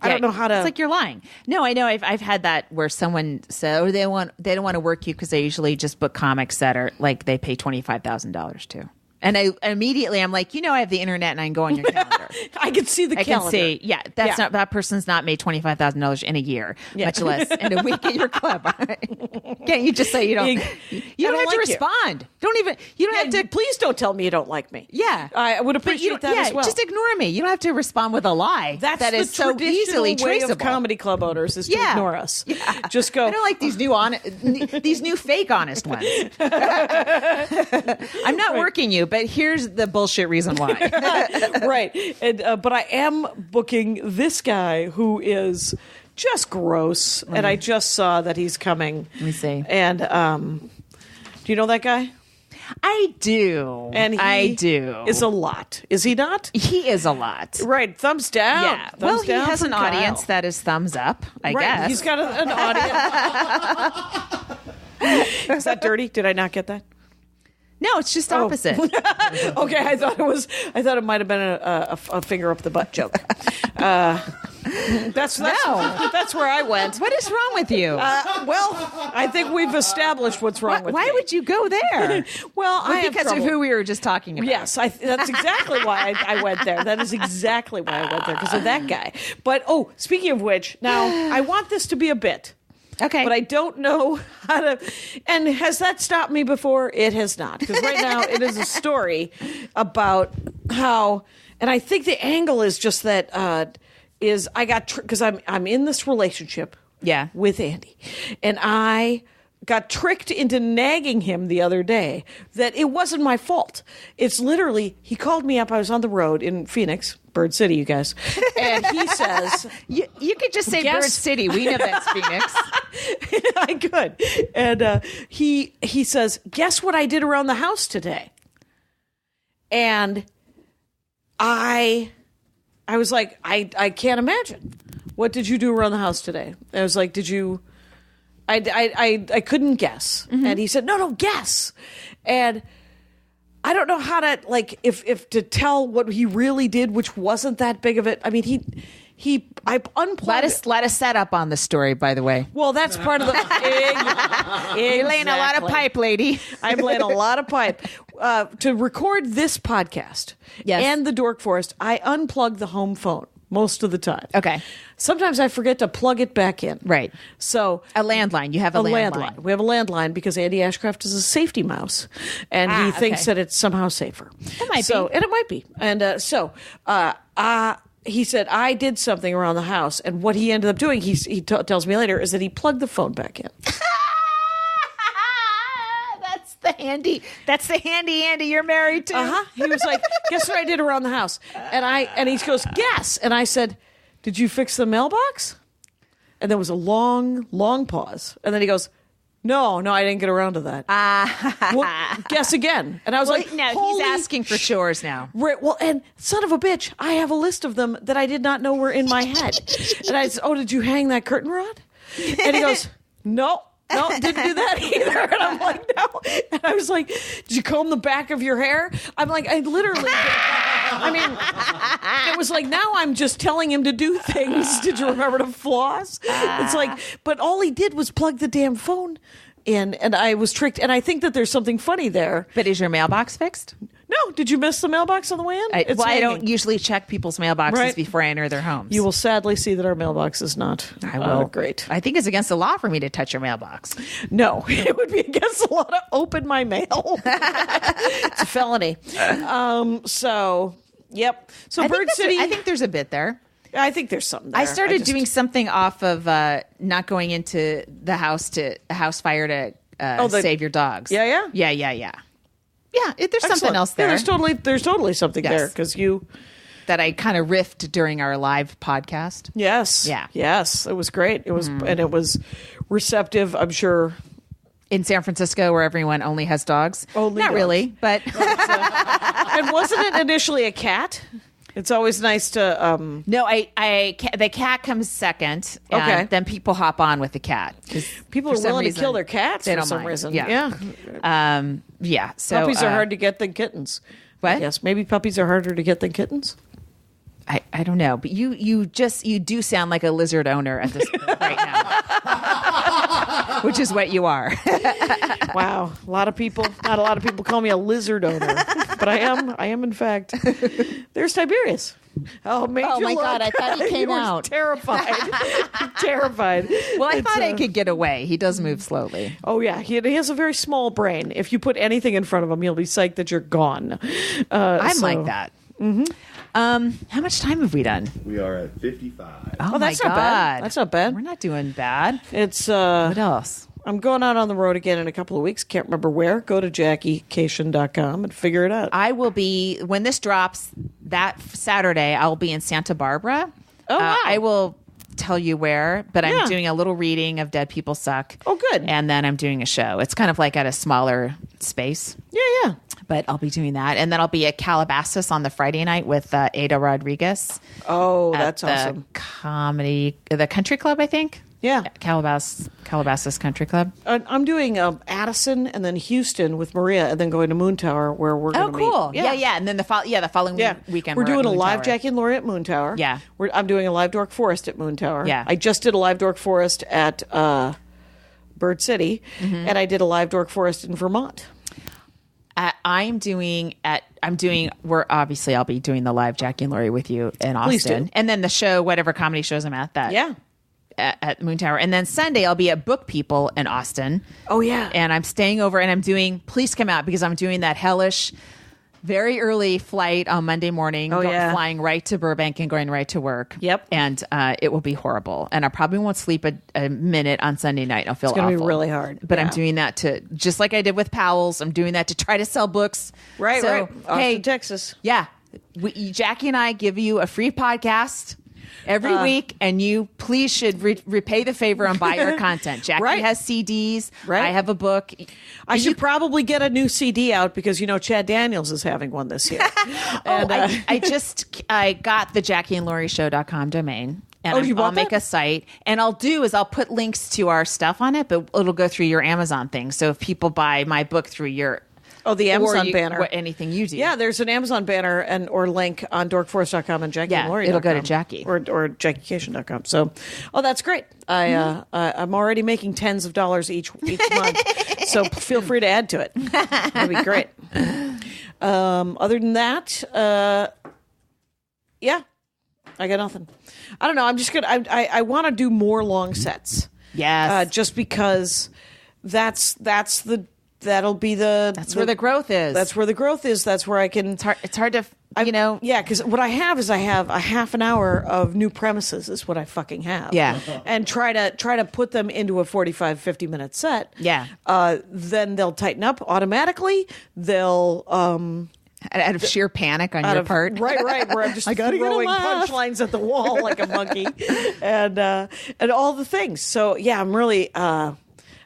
I don't know how to. It's like you're lying. No, I know. I've had that where someone said, they don't want to work you because they usually just book comics that are like they pay $25,000 to. And I'm like, I have the internet and I can go on your calendar. I can see the calendar. I can see, that person's not made $25,000 in a year, much less in a week at your club. Can't you just say you don't? You don't have to respond. You don't have to. Please don't tell me you don't like me. Yeah, I would appreciate that as well. Just ignore me. You don't have to respond with a lie. That is so easily traceable. Of comedy club owners is to ignore us. Yeah. Just go. I don't like these new fake honest ones. I'm not working you. But here's the bullshit reason why. Right. And, but I am booking this guy who is just gross. And I just saw that he's coming. Let me see. And do you know that guy? I do. And I do. Is a lot. Is he not? He is a lot. Right. Thumbs down. Yeah. Thumbs down he has an audience that is thumbs up, I guess. He's got an audience. Is that dirty? Did I not get that? No, it's just opposite. Okay, I thought it might have been a finger up the butt joke. That's where I went. What is wrong with you? Well, I think we've established what's wrong with me. Why would you go there? Because of who we were just talking about. Yes, that's exactly why I went there. That is exactly why I went there, because of that guy. But speaking of which, now I want this to be a bit. Okay. But I don't know how to. And has that stopped me before? It has not. Because right now it is a story about how. And I think the angle is just that I got. Because I'm in this relationship with Andy. And I got tricked into nagging him the other day that it wasn't my fault. It's literally, he called me up. I was on the road in Phoenix. Bird City, you guys. And he says... you could just say Bird City. We know that's Phoenix. I could. And he says, guess what I did around the house today? And I was like, I can't imagine. What did you do around the house today? I was like, did you... I couldn't guess. Mm-hmm. And he said, no, guess. And... I don't know how to, if to tell what he really did, which wasn't that big of it. I mean, I unplugged. Let us set up on the story, by the way. Well, that's part of the. You're laying a lot of pipe, lady. I'm laying a lot of pipe. To record this podcast and the Dork Forest, I unplug the home phone most of the time. Okay. Sometimes I forget to plug it back in. Right. So a landline. You have a landline. We have a landline because Andy Ashcraft is a safety mouse, and he thinks that it's somehow safer. It might be. And it might be. And he said, I did something around the house, and what he ended up doing, he tells me later, is that he plugged the phone back in. That's the handy Andy you're married to. He was like, guess what I did around the house? And he goes, guess. And I said, did you fix the mailbox? And there was a long, long pause. And then he goes, no, I didn't get around to that. Well, guess again. And I was like, no, he's asking for chores now. Right. Well, and son of a bitch, I have a list of them that I did not know were in my head. And I said, did you hang that curtain rod? And he goes, no, didn't do that either. And I'm like, no. And I was like, did you comb the back of your hair? I'm like, I literally I mean, it was like, now I'm just telling him to do things. Did you remember to floss? It's like, but all he did was plug the damn phone in, and I was tricked. And I think that there's something funny there. But is your mailbox fixed? No, did you miss the mailbox on the way in? I don't usually check people's mailboxes before I enter their homes. You will sadly see that our mailbox is not great. I think it's against the law for me to touch your mailbox. No, it would be against the law to open my mail. It's a felony. So, yep. So Bird City. I think there's a bit there. I think there's something there. I started doing something off of not going into the house to a house fire to save your dogs. Yeah. Yeah, there's something else there. Yeah, there's totally something there because that I kind of riffed during our live podcast. Yes. Yeah. Yes. It was great. It was and it was receptive, I'm sure. In San Francisco, where everyone only has dogs. Not dogs. really, but and wasn't it initially a cat? It's always nice to. No, the cat comes second, and Okay. then people hop on with the cat. People are willing to kill their cats for some reason. Yeah. So puppies are hard to get than kittens. What? Yes, maybe puppies are harder to get than kittens. I don't know, but you do sound like a lizard owner at this point right now, which is what you are. Wow, not a lot of people call me a lizard owner, but I am in fact. There's Tiberius. Oh my God! I thought he came you were out. Terrified. Well, I thought I could get away. He does move slowly. Oh yeah, he has a very small brain. If you put anything in front of him, he'll be psyched that you're gone. I'm like that. Mm-hmm. How much time have we done? We are at 55. Oh, that's my not God. bad. That's not bad. We're not doing bad. It's What else? I'm going out on the road again in a couple of weeks. Can't remember where. Go to JackieCation.com and figure it out. I will be, when this drops that Saturday, I'll be in Santa Barbara. Oh, wow. I will tell you where, but I'm doing a little reading of Dead People Suck. Oh, good. And then I'm doing a show. It's kind of like at a smaller space. Yeah. But I'll be doing that. And then I'll be at Calabasas on the Friday night with Ada Rodriguez. Oh, that's awesome. The Country Club, I think. Yeah. Calabasas Country Club. I'm doing Addison and then Houston with Maria and then going to Moon Tower where we're going to meet. Oh, cool. Yeah. And then the following weekend we're doing at a Moon live Tower. Jackie and Laurie at Moon Tower. Yeah. I'm doing a live Dork Forest at Moon Tower. Yeah. I just did a live Dork Forest at Bird City and I did a live Dork Forest in Vermont. I'll be doing the live Jackie and Laurie with you in Austin. Please do. And then the show, whatever comedy shows I'm at at Moon Tower. And then Sunday I'll be at Book People in Austin. Oh yeah. And I'm staying over and I'm doing, please come out because I'm doing that hellish, very early flight on Monday morning, flying right to Burbank and going right to work. Yep. And it will be horrible. And I probably won't sleep a minute on Sunday night. I'll feel It's going to awful. be really hard. But I'm doing that just like I did with Powell's, I'm doing that to try to sell books. Right. Austin, Texas. Yeah. Jackie and I give you a free podcast every week, and you please should repay the favor and buy our content. Jackie has CDs. Right. I have a book. I should probably get a new CD out because, Chad Daniels is having one this year. And, I got the JackieandLaurieShow.com domain. And you bought I'll make that? a site, and I'll put links to our stuff on it, but it'll go through your Amazon thing. So if people buy my book through your the Amazon banner. Anything you do. Yeah, there's an Amazon banner or link on dorkforest.com and JackieandLaurie.com. it'll go to Jackie. Or JackieCation.com. So, that's great. I'm already making tens of dollars each month. So feel free to add to it. That'd be great. Other than that, I got nothing. I don't know. I'm just gonna. I want to do more long sets. Yes. Just because that's that'll be That's where the growth is. That's where the growth is. That's where I can. It's hard to, Yeah, because what I have is I have a half an hour of new premises is what I fucking have. Yeah. And try to put them into a 45, 50-minute set. Yeah. Then they'll tighten up automatically. They'll out of sheer panic on your part. Right, where I'm just throwing punchlines at the wall like a monkey, and all the things. So yeah, I'm really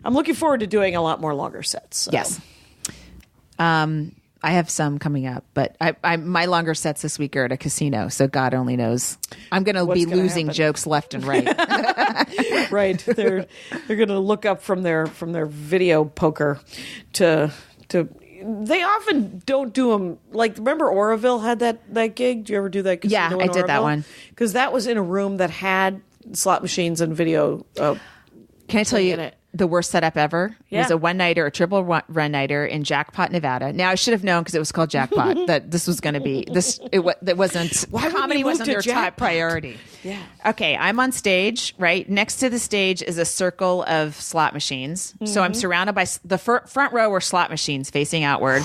I'm looking forward to doing a lot more longer sets. So. Yes. I have some coming up, but my longer sets this week are at a casino, so God only knows. I'm going to be losing jokes left and right. Right, they're going to look up from their video poker to they often don't do them. Like, remember Oroville had that gig? Did you ever do that? Yeah, I did that one. Because that was in a room that had slot machines and video. Can I tell you the worst setup ever? It was a one-nighter, a triple run-nighter in Jackpot, Nevada. Now, I should have known because it was called Jackpot that this was going to be this. It wasn't. Comedy wasn't their top priority. Yeah. Okay, I'm on stage. Right next to the stage is a circle of slot machines. So I'm surrounded by the front row were slot machines facing outward.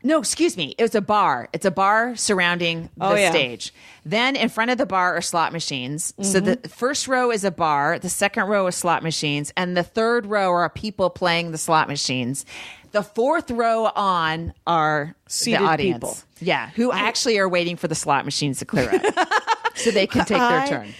No, excuse me. It was a bar. It's a bar surrounding the stage. Then in front of the bar are slot machines. So the first row is a bar. The second row is slot machines. And the third row are people playing the slot machines. The fourth row on are seated the audience. People. Yeah, who actually are waiting for the slot machines to clear out so they can take their turn.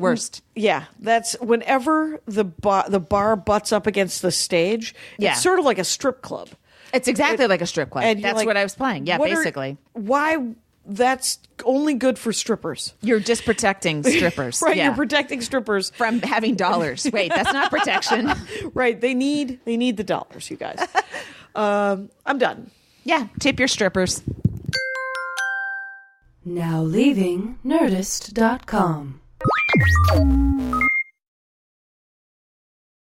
Worst. Yeah, that's whenever the bar butts up against the stage. Yeah. It's sort of like a strip club. It's exactly like a strip club. And that's like, what I was playing. Yeah, basically. Why? That's only good for strippers. You're just protecting strippers. Right, yeah. You're protecting strippers from having dollars. Wait, that's not protection. Right, they need the dollars, you guys. I'm done. Yeah, tip your strippers. Now leaving Nerdist.com.